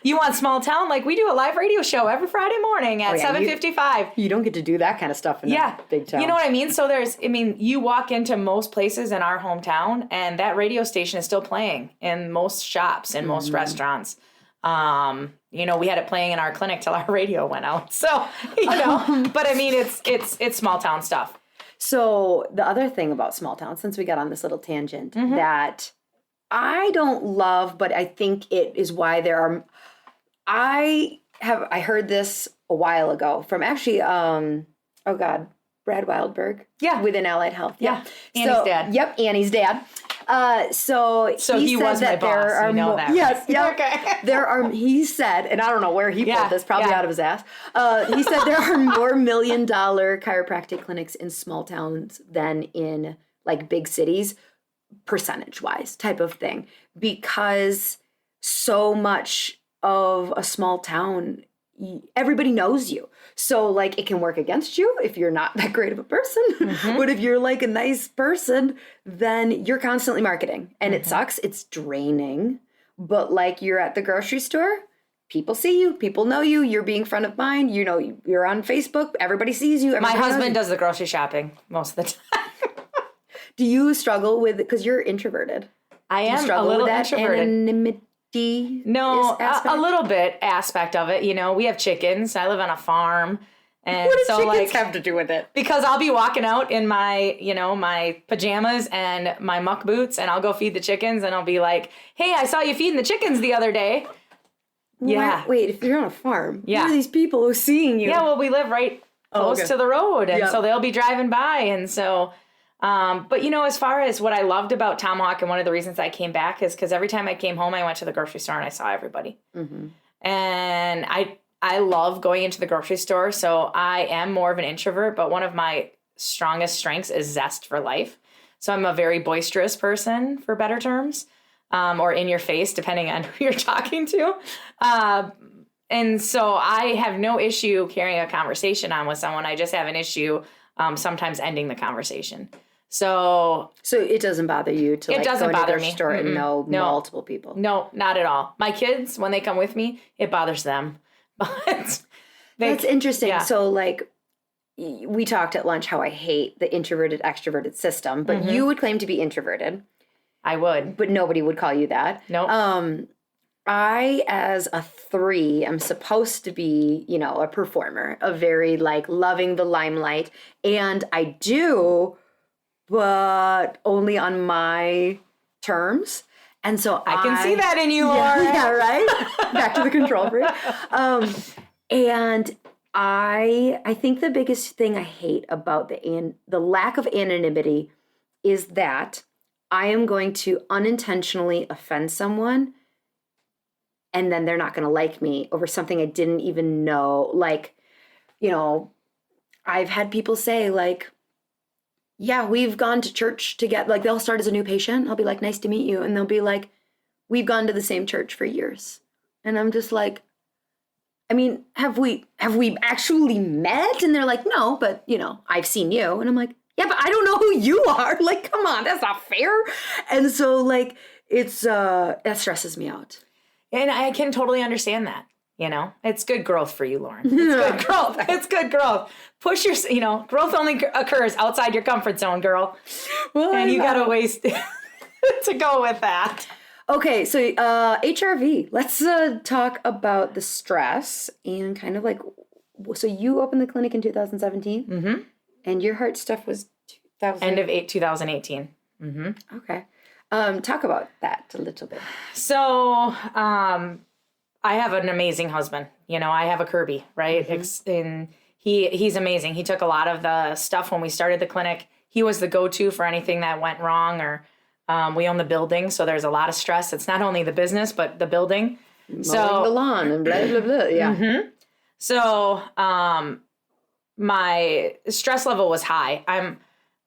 You want small town? Like, we do a live radio show every Friday morning at 7:55. You don't get to do that kind of stuff in a big town. You know what I mean? So you walk into most places in our hometown, and that radio station is still playing in most shops and most restaurants. We had it playing in our clinic till our radio went out. So, but I mean, it's small town stuff. So the other thing about small towns, since we got on this little tangent, that I don't love, but I think it is why there are, I heard this a while ago from actually, Brad Wildberg. Yeah. Within Allied Health. Yeah. Annie's dad. Yep. Annie's dad. So he was said my boss. There are that. Yes. Yep. Okay. He said, and I don't know where he pulled this, probably out of his ass. He said there are more $1 million chiropractic clinics in small towns than in like big cities, percentage wise, type of thing, because so much of a small town, everybody knows you. So like, it can work against you if you're not that great of a person, but if you're like a nice person, then you're constantly marketing, and it sucks. It's draining, but like, you're at the grocery store, people see you, people know you, you're being front of mind, you're on Facebook, everybody sees you. My husband does the grocery shopping most of the time. Do you struggle with, because you're introverted? I am a little introverted. Anonymity? No, a little bit aspect of it. We have chickens. I live on a farm. And what do chickens have to do with it? Because I'll be walking out in my, my pajamas and my muck boots, and I'll go feed the chickens, and I'll be like, hey, I saw you feeding the chickens the other day. Yeah. Wait, if you're on a farm, who are these people who are seeing you? Yeah, well, we live right close to the road, and so they'll be driving by, and so... but as far as what I loved about Tomahawk, and one of the reasons I came back, is because every time I came home, I went to the grocery store and I saw everybody. And I love going into the grocery store. So I am more of an introvert, but one of my strongest strengths is zest for life. So I'm a very boisterous person, for better terms, or in your face, depending on who you're talking to. And so I have no issue carrying a conversation on with someone. I just have an issue sometimes ending the conversation. So it doesn't bother you to it doesn't go bother into the me. store and know multiple people. No, not at all. My kids, when they come with me, it bothers them. But that's interesting. Yeah. So like, we talked at lunch how I hate the introverted extroverted system, but you would claim to be introverted. I would, but nobody would call you that. No. I, as a 3, am supposed to be, a performer, a very loving the limelight. And I do, but only on my terms. And so I can see that in you, Lauryn. Yeah, right? Back to the control freak. And I think the biggest thing I hate about the lack of anonymity is that I am going to unintentionally offend someone, and then they're not going to like me over something I didn't even know. I've had people say yeah, we've gone to church together. They'll start as a new patient. I'll be like, nice to meet you. And they'll be like, we've gone to the same church for years. And I'm just like, I mean, have we actually met? And they're like, no, but I've seen you. And I'm like, yeah, but I don't know who you are. Come on, that's not fair. And so it's that stresses me out. And I can totally understand that. It's good growth for you, Lauryn. It's good growth. It's good growth. Push your, growth only occurs outside your comfort zone, girl. Well, and you got a ways to go with that. Okay, so HRV. Let's talk about the stress and kind of so you opened the clinic in 2017, mm-hmm. and your heart stuff was 2018. Mm-hmm. Okay, talk about that a little bit. So, I have an amazing husband. I have a Kirby, right? Mm-hmm. And he's amazing. He took a lot of the stuff when we started the clinic. He was the go-to for anything that went wrong, or we own the building, so there's a lot of stress. It's not only the business, but the building. Mowing the lawn and blah, blah, blah. Yeah. Mm-hmm. So my stress level was high. I'm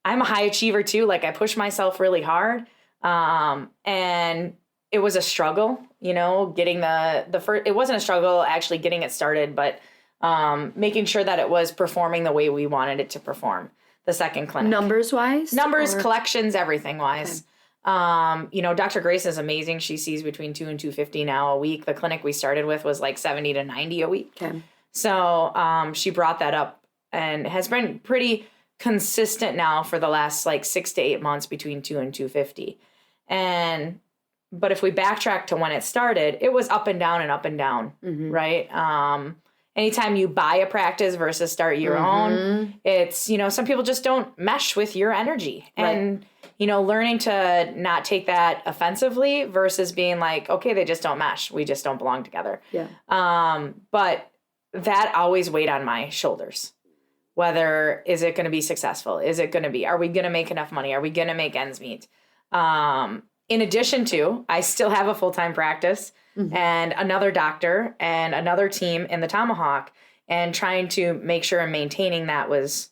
a high achiever too. I push myself really hard. And it was a struggle, getting the first, it wasn't a struggle actually getting it started, but making sure that it was performing the way we wanted it to perform. The second clinic. Numbers wise? Collections, everything wise. Okay. Dr. Grace is amazing. She sees between 2 and 250 now a week. The clinic we started with was 70 to 90 a week. Okay. So she brought that up and has been pretty consistent now for the last 6 to 8 months between 2 and 250. But if we backtrack to when it started, it was up and down and up and down, mm-hmm. right? Anytime you buy a practice versus start your mm-hmm. own, it's, some people just don't mesh with your energy. Right. And, learning to not take that offensively versus being okay, they just don't mesh. We just don't belong together. Yeah. But that always weighed on my shoulders. Whether, is it going to be successful? Is it going to be, are we going to make enough money? Are we going to make ends meet? In addition to, I still have a full-time practice mm-hmm. and another doctor and another team in the Tomahawk, and trying to make sure and maintaining that was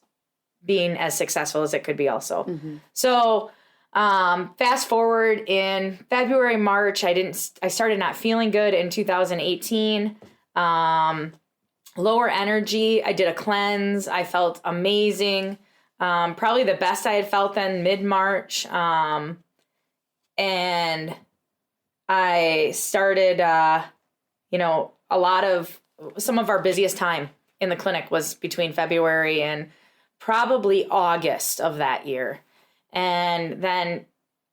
being as successful as it could be also. Mm-hmm. So fast forward in February, March, I started not feeling good in 2018. Lower energy. I did a cleanse. I felt amazing. Probably the best I had felt then mid-March. And I started, some of our busiest time in the clinic was between February and probably August of that year. And then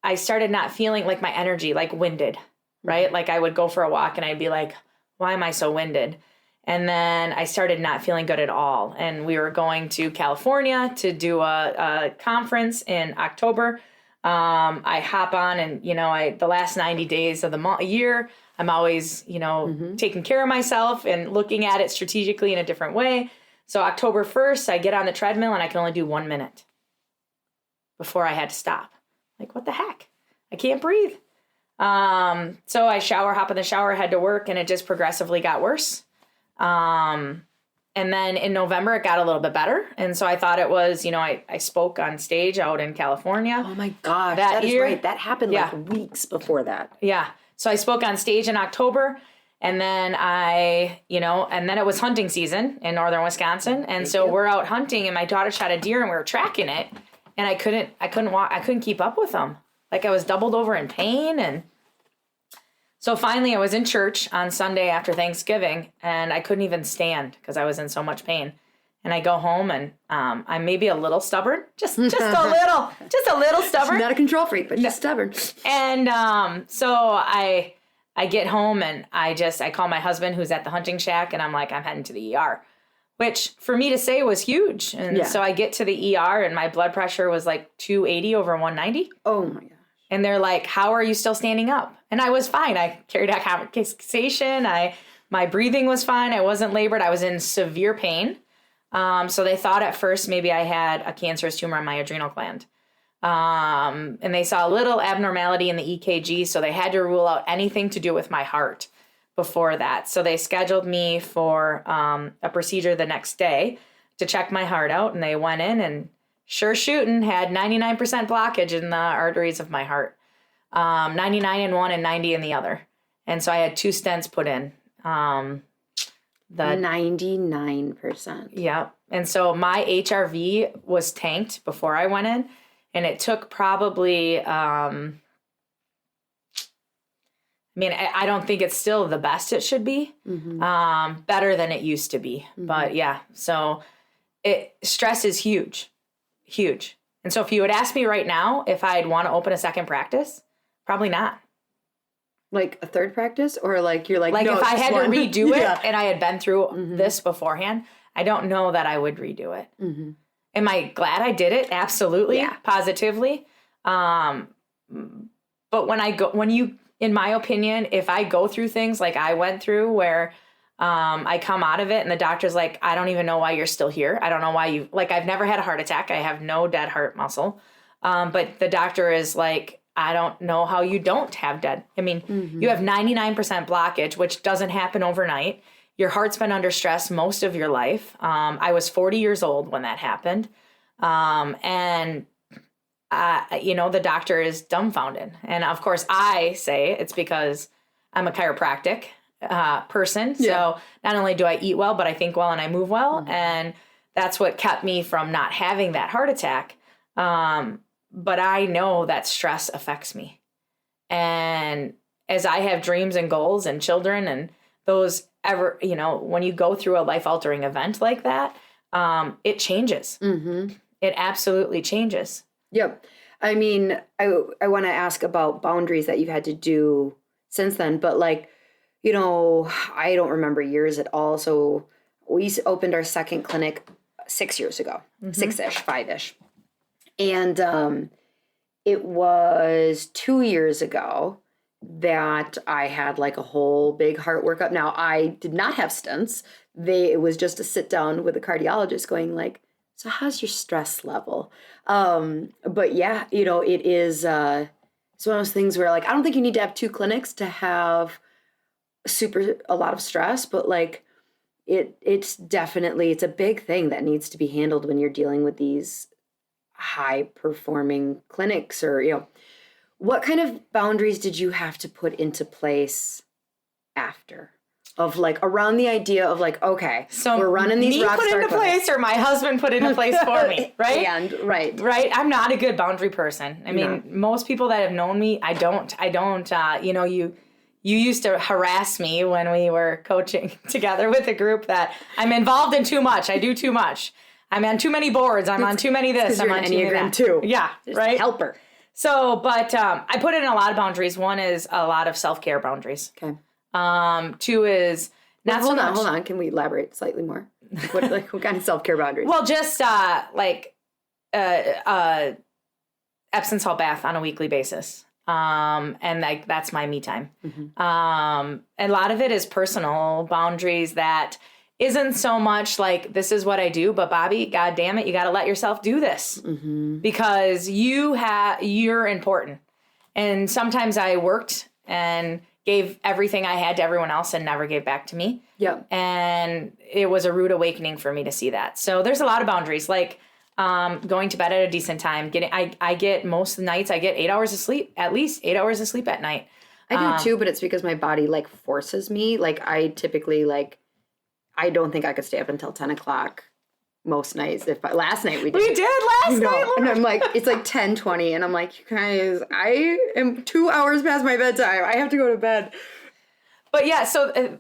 I started not feeling my energy, winded, right? I would go for a walk and I'd be like, why am I so winded? And then I started not feeling good at all. And we were going to California to do a conference in October. I hop on and, the last 90 days of the year, I'm always, mm-hmm. taking care of myself and looking at it strategically in a different way. So October 1st, I get on the treadmill and I can only do 1 minute before I had to stop. What the heck? I can't breathe. So I hop in the shower, head to work, and it just progressively got worse. And then in November, it got a little bit better. And so I thought it was, I spoke on stage out in California. Oh my gosh, that is right. That happened weeks before that. Yeah. So I spoke on stage in October, and then and then it was hunting season in northern Wisconsin. And so we're out hunting, and my daughter shot a deer and we were tracking it, and I couldn't walk. I couldn't keep up with them. I was doubled over in pain. And so finally I was in church on Sunday after Thanksgiving, and I couldn't even stand because I was in so much pain. And I go home, and I'm maybe a little stubborn, just a little stubborn. She's not a control freak, but she's stubborn. And so I I get home and I call my husband who's at the hunting shack and I'm like, I'm heading to the ER, which for me to say was huge. And so I get to the ER and my blood pressure was like 280 over 190. Oh my gosh. And they're like, how are you still standing up? And I was fine. I carried out conversation. My breathing was fine. I wasn't labored. I was in severe pain. So they thought at first maybe I had a cancerous tumor on my adrenal gland. And they saw a little abnormality in the EKG. So they had to rule out anything to do with my heart before that. So they scheduled me for a procedure the next day to check my heart out. And they went in and sure shooting had 99% blockage in the arteries of my heart. 99 in one and 90 in the other. And so I had 2 stents put in. The 99%. Yeah. And so my HRV was tanked before I went in. And it took probably, I don't think it's still the best it should be. Better than it used to be. But yeah, so stress is huge. Huge. And so if you would ask me right now if I'd want to open a second practice, probably not. Like a third practice, or like you're like no, if I had to redo it Yeah. and I had been through this beforehand, I don't know that I would redo it. Am I glad I did it? Absolutely. Positively. But in my opinion, if I go through things like I went through where I come out of it and the doctor's like, I don't even know why you're still here. I don't know why I've never had a heart attack. I have no dead heart muscle. But the doctor is like, I don't know how you don't have dead. You have 99% blockage, which doesn't happen overnight. Your heart's been under stress most of your life. I was 40 years old when that happened. The doctor is dumbfounded. And of course I say it's because I'm a chiropractic person. So not only do I eat well, but I think well and I move well. And that's what kept me from not having that heart attack. But I know that stress affects me. And as I have dreams and goals and children and those when you go through a life-altering event like that, it changes. It absolutely changes. Yep. I want to ask about boundaries that you've had to do since then, but I don't remember years at all. So we opened our second clinic 6 years ago, 6-ish, 5-ish. And it was 2 years ago that I had a whole big heart workup. Now, I did not have stents. It was just a sit down with a cardiologist going so how's your stress level? But yeah, it is, it's one of those things where I don't think you need to have 2 clinics to have a lot of stress, but it's a big thing that needs to be handled when you're dealing with these high performing clinics or, what kind of boundaries did you have to put into place after? Of around the idea of okay, so we're running these rock put star into clinics. place or my husband put into place for me, right? Right. I'm not a good boundary person. Most people that have known me, I don't. You used to harass me when we were coaching together with a group that I'm involved in too much. I do too much. I'm on too many boards. I'm on too many this. I'm on too many that. Too. Yeah, just right. Helper. So, but I put in a lot of boundaries. One is a lot of self-care boundaries. Okay. 2 is not so much. Hold on. Can we elaborate slightly more? What kind of self-care boundaries? Well, just Epsom salt bath on a weekly basis. And that's my me time. A lot of it is personal boundaries that isn't so much this is what I do, but Bobbi, God damn it, you got to let yourself do this because you're important. And sometimes I worked and gave everything I had to everyone else and never gave back to me. Yep. And it was a rude awakening for me to see that. So there's a lot of boundaries, going to bed at a decent time. I get most nights, I get 8 hours of sleep, at least 8 hours of sleep at night. I do too, but it's because my body forces me. I typically I don't think I could stay up until 10 o'clock most nights. Last night we did. We did last night. And I'm it's 10:20 and I'm you guys, I am 2 hours past my bedtime. I have to go to bed. But yeah, so,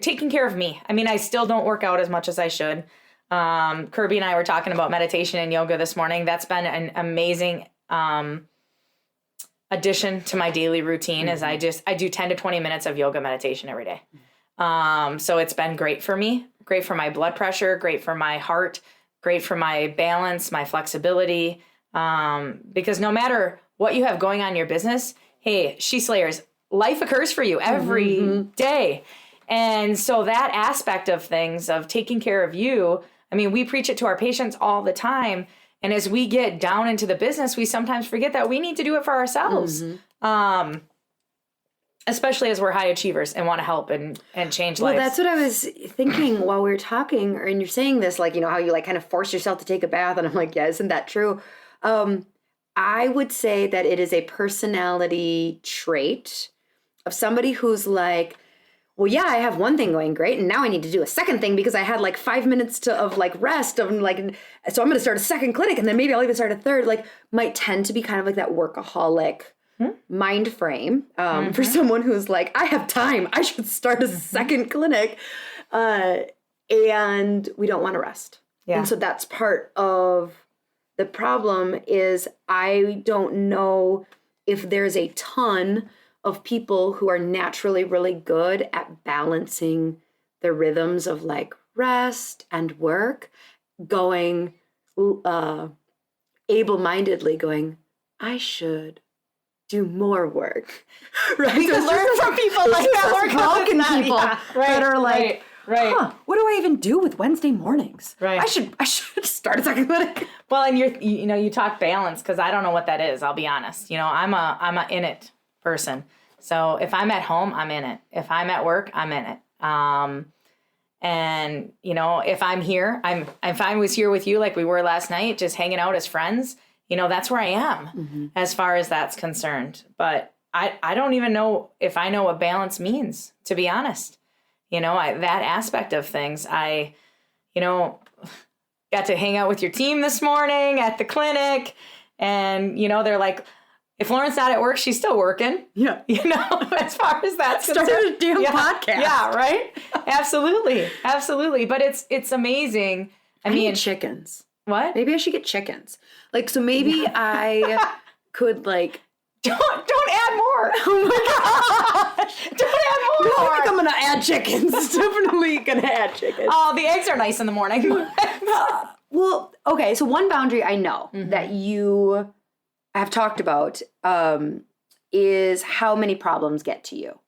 taking care of me. I still don't work out as much as I should. Kirby and I were talking about meditation and yoga this morning. That's been an amazing addition to my daily routine is I do 10 to 20 minutes of yoga meditation every day. So it's been great for me, great for my blood pressure, great for my heart, great for my balance, my flexibility. Because no matter what you have going on in your business, hey, She Slayers, life occurs for you every day. And so that aspect of things, of taking care of you, I mean, we preach it to our patients all the time. And as we get down into the business, we sometimes forget that we need to do it for ourselves. Especially as we're high achievers and want to help and change lives. Well, that's what I was thinking while we were talking, and you're saying this, like, you know, how you like kind of force yourself to take a bath. And I'm like, yeah, isn't that true? I would say that it is a personality trait of somebody who's like, well, yeah, I have one thing going great, and now I need to do a second thing because I had like 5 minutes of like rest of like, so I'm going to start a second clinic, and then maybe I'll even start a third. Like, might tend to be kind of like that workaholic mind frame for someone who's like, I have time, I should start a second clinic, and we don't want to rest. And so that's part of the problem. Is I don't know if there's a ton of people who are naturally really good at balancing the rhythms of like rest and work, going able-mindedly going, I should do more work. Right? We can learn from people like that. Broken people that are like, right. Huh, what do I even do with Wednesday mornings? Right. I should start a second clinic. Well, and you talk balance, because I don't know what that is. I'll be honest. You know, I'm a in it person. So if I'm at home, I'm in it. If I'm at work, I'm in it. And you know, if I'm here, if I was here with you like we were last night, just hanging out as friends, you know, that's where I am as far as that's concerned. But I don't even know if I know what balance means, to be honest. You know, that aspect of things, you know, got to hang out with your team this morning at the clinic, and, you know, they're like, if Lauren's not at work, she's still working. Yeah. You know, as far as that's concerned. Started a damn podcast. Yeah, right? Absolutely. Absolutely. But it's amazing. I mean, chickens. What? Maybe I should get chickens. Like, so maybe I could like... Don't add more. Oh my gosh. Don't add more. No, I think I'm going to add chickens. Definitely going to add chickens. Oh, the eggs are nice in the morning. Well, okay. So one boundary I know that you have talked about is how many problems get to you.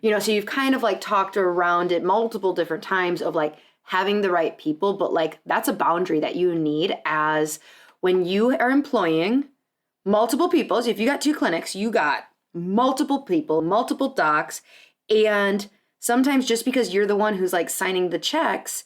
You know, so you've kind of like talked around it multiple different times of like having the right people, but like that's a boundary that you need as when you are employing multiple people. So if you got 2 clinics, you got multiple people, multiple docs, and sometimes just because you're the one who's like signing the checks,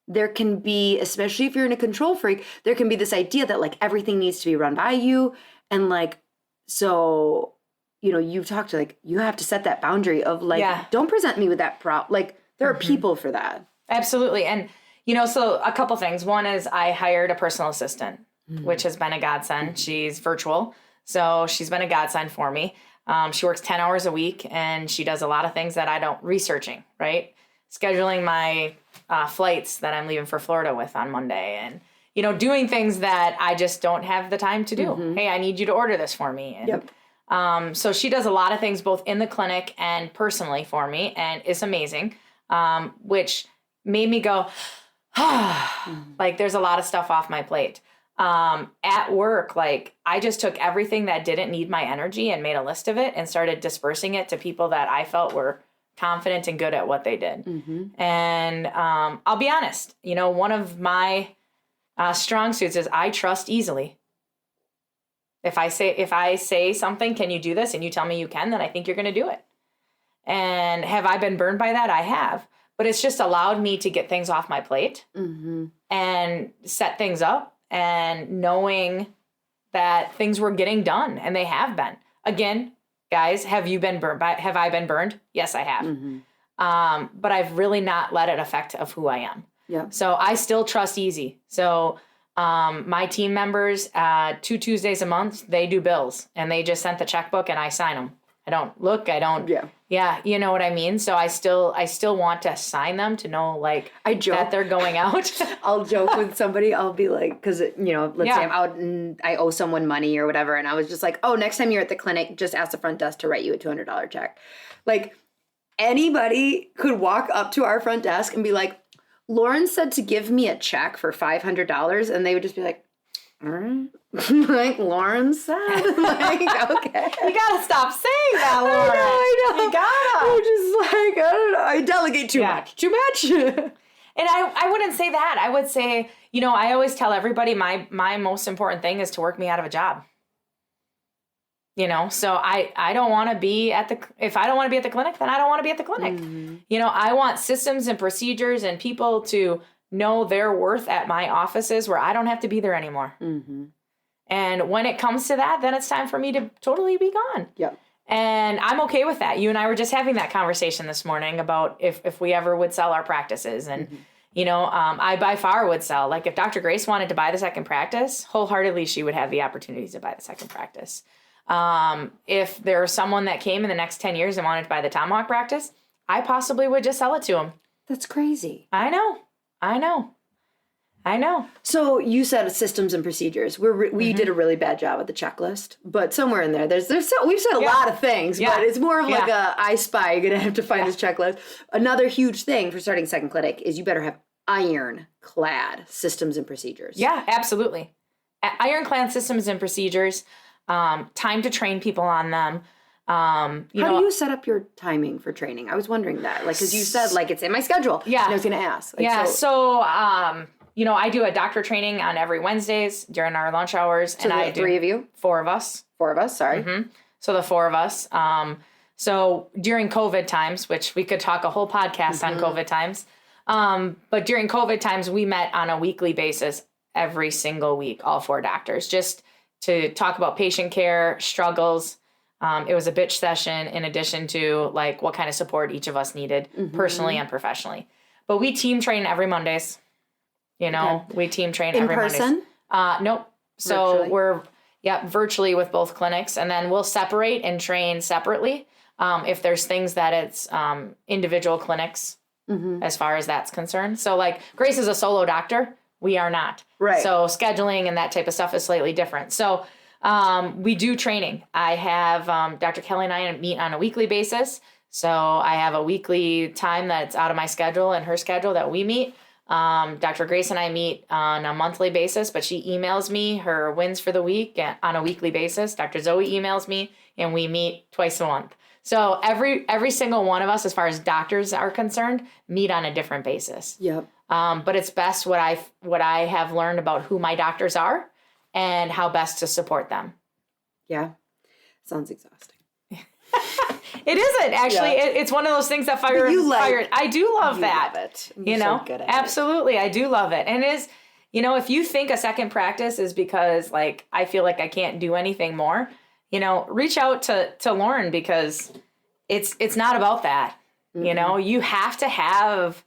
there can be, especially if you're in a control freak, there can be this idea that like everything needs to be run by you. And like, so, you know, you've talked to like, you have to set that boundary of like, don't present me with that like there are people for that. Absolutely. And, you know, so a couple things. One is I hired a personal assistant, which has been a godsend. She's virtual, so she's been a godsend for me. She works 10 hours a week, and she does a lot of things that I don't, researching, right? Scheduling my flights that I'm leaving for Florida with on Monday, and, you know, doing things that I just don't have the time to do. Hey, I need you to order this for me. And, so she does a lot of things both in the clinic and personally for me, and it's amazing, which made me go, like there's a lot of stuff off my plate. At work, like I just took everything that didn't need my energy and made a list of it and started dispersing it to people that I felt were confident and good at what they did. And I'll be honest, you know, one of my strong suits is I trust easily. If I say something, can you do this? And you tell me you can, then I think you're going to do it. And have I been burned by that? I have. But it's just allowed me to get things off my plate and set things up. And knowing that things were getting done, and they have been. Again, guys, have I been burned? Yes, I have. But I've really not let it affect of who I am. Yeah. So I still trust easy. So my team members, 2 Tuesdays a month, they do bills, and they just sent the checkbook and I sign them. I don't look, I don't, yeah, you know what I mean? So I still want to assign them to know, like, I joke that they're going out. I'll joke with somebody. I'll be like, because, let's say I'm out and I owe someone money or whatever. And I was just like, oh, next time you're at the clinic, just ask the front desk to write you a $200 check. Like, anybody could walk up to our front desk and be like, Lauryn said to give me a check for $500. And they would just be like, all right. Like Lauryn said. Like, okay. You gotta stop saying that, Lauryn. I know. You gotta. I'm just like, I don't know. I delegate too much. Too much. And I wouldn't say that. I would say, I always tell everybody my most important thing is to work me out of a job. So I don't want to be if I don't want to be at the clinic, then I don't want to be at the clinic. Mm-hmm. I want systems and procedures and people to know their worth at my offices where I don't have to be there anymore. Mm-hmm. And when it comes to that, then it's time for me to totally be gone. Yep. And I'm okay with that. You and I were just having that conversation this morning about if we ever would sell our practices. And, I by far would sell. Like, if Dr. Grace wanted to buy the second practice, wholeheartedly, she would have the opportunity to buy the second practice. If there was someone that came in the next 10 years and wanted to buy the Tomahawk practice, I possibly would just sell it to them. That's crazy. I know. So you said systems and procedures. We did a really bad job with the checklist, but somewhere in there, we've said a lot of things, but it's more of like I spy. You're gonna have to find this checklist. Another huge thing for starting second clinic is you better have ironclad systems and procedures. Yeah, absolutely. Ironclad systems and procedures. Time to train people on them. How do you set up your timing for training? I was wondering that, because you said it's in my schedule. Yeah, and I was going to ask. So I do a doctor training on every Wednesdays during our lunch hours, so I do 3 of you, 4 of us. 4 of us. Sorry. Mm-hmm. So the 4 of us. So during COVID times, which we could talk a whole podcast on COVID times, but during COVID times, we met on a weekly basis every single week, all 4 doctors, just to talk about patient care, struggles. It was a bitch session in addition to what kind of support each of us needed personally and professionally. But we team train every Mondays. We team train every Mondays. In person? Nope. So we're virtually with both clinics, and then we'll separate and train separately. If there's things that it's individual clinics as far as that's concerned. So Grace is a solo doctor. We are not. Right. So scheduling and that type of stuff is slightly different. So we do training. I have Dr. Kelly and I meet on a weekly basis. So I have a weekly time that's out of my schedule and her schedule that we meet. Dr. Grace and I meet on a monthly basis, but she emails me her wins for the week on a weekly basis. Dr. Zoe emails me, and we meet twice a month. So every single one of us, as far as doctors are concerned, meet on a different basis. Yep. But it's best what I have learned about who my doctors are and how best to support them. Yeah. Sounds exhausting. It isn't actually. Yeah. It's one of those things that fire. I do love that. Love it. You're so good at absolutely. I do love it. And it is, if you think a second practice is because I feel like I can't do anything more, reach out to Lauryn, because it's not about that. Mm-hmm. You have to have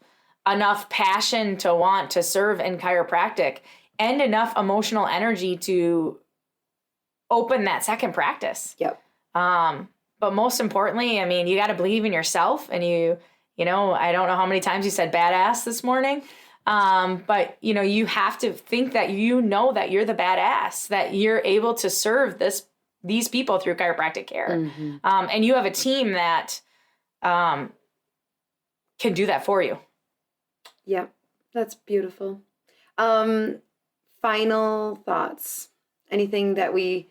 enough passion to want to serve in chiropractic and enough emotional energy to open that second practice. Yep. But most importantly, you got to believe in yourself, and I don't know how many times you said badass this morning. But you have to think that that you're the badass, that you're able to serve these people through chiropractic care. Mm-hmm. And you have a team that can do that for you. Yep. That's beautiful. Final thoughts. Anything that we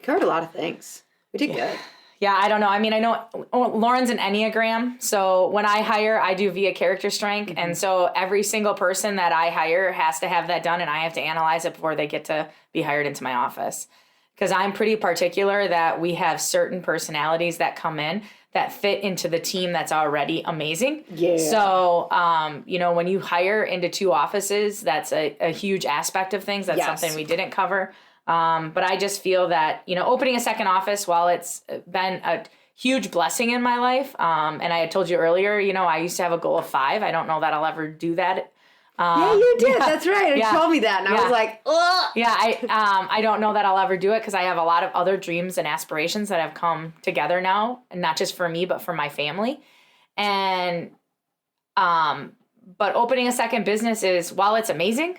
covered a lot of things. We did good. Yeah, I don't know. I know Lauryn's an Enneagram. So when I hire, I do via character strength. Mm-hmm. And so every single person that I hire has to have that done, and I have to analyze it before they get to be hired into my office. Because I'm pretty particular that we have certain personalities that come in that fit into the team that's already amazing. Yeah. So, when you hire into 2 offices, that's a huge aspect of things. That's something we didn't cover. But I just feel that, opening a second office, while it's been a huge blessing in my life, and I had told you earlier, I used to have a goal of 5. I don't know that I'll ever do that Yeah, you did. That's right. You yeah, told me that, and I was like, ugh. Yeah, I don't know that I'll ever do it because I have a lot of other dreams and aspirations that have come together now, and not just for me, but for my family. And, but opening a second business is, while it's amazing,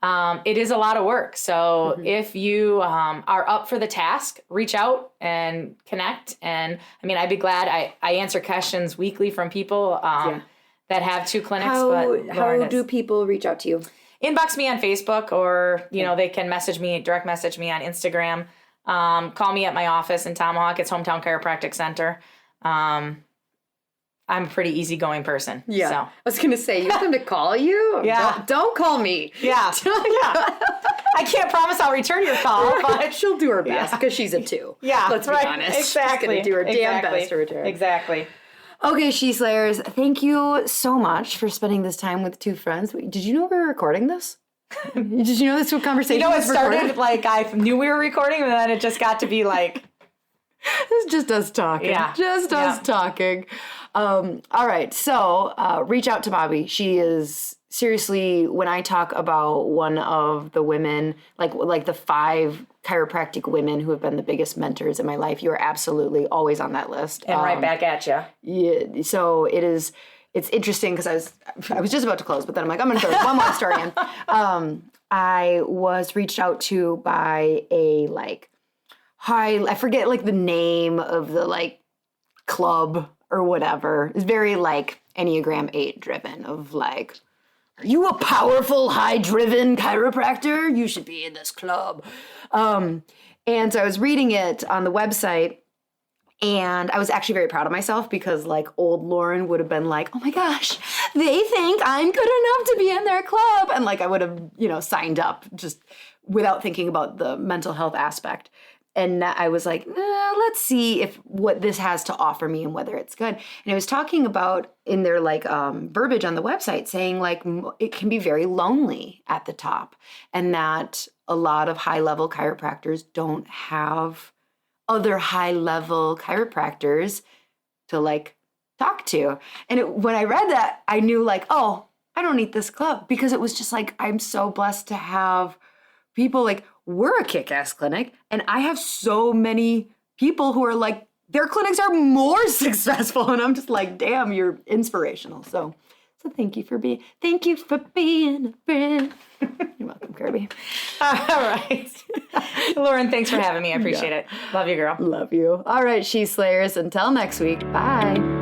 it is a lot of work. So if you are up for the task, reach out and connect. And I mean, I'd be glad. I answer questions weekly from people that have 2 clinics. How do people reach out to you? Inbox me on Facebook, or, you know, they can direct message me on Instagram. Call me at my office in Tomahawk. It's Hometown Chiropractic Center. I'm a pretty easygoing person. Yeah. So. I was going to say, you want them to call you? Yeah. Don't call me. Yeah. I can't promise I'll return your call, but she'll do her best because she's a 2. Yeah. Let's be honest. Exactly. She's going to do her damn best to return. Exactly. Okay, She Slayers, thank you so much for spending this time with 2 friends. Did you know we were recording this? Did you know this conversation it was started recorded? like I knew we were recording, and then it just got to be like... This is just us talking. Yeah. Just us talking. All right, so reach out to Bobbi. She is... Seriously, when I talk about one of the women, like the 5 chiropractic women who have been the biggest mentors in my life, you are absolutely always on that list. And right back at you. Yeah. So it's interesting because I was just about to close, but then I'm like, I'm going to throw one more story in. I was reached out to by a I forget the name of the club or whatever. It's very Enneagram 8 driven of are you a powerful, high-driven chiropractor? You should be in this club. And so I was reading it on the website, and I was actually very proud of myself because old Lauryn would have been like, oh my gosh, they think I'm good enough to be in their club. And I would have, signed up just without thinking about the mental health aspect. And I was like, let's see what this has to offer me and whether it's good. And I was talking about in their verbiage on the website saying it can be very lonely at the top, and that a lot of high-level chiropractors don't have other high-level chiropractors to talk to. And when I read that, I knew oh, I don't need this club, because it was just I'm so blessed to have people we're a kick-ass clinic, and I have so many people who are their clinics are more successful, and I'm just damn, you're inspirational. So thank you for being a friend. You're welcome, Kirby. All right. Lauryn, thanks for having me. I appreciate it. Love you, girl. Love you. All right, She Slayers, until next week. Bye.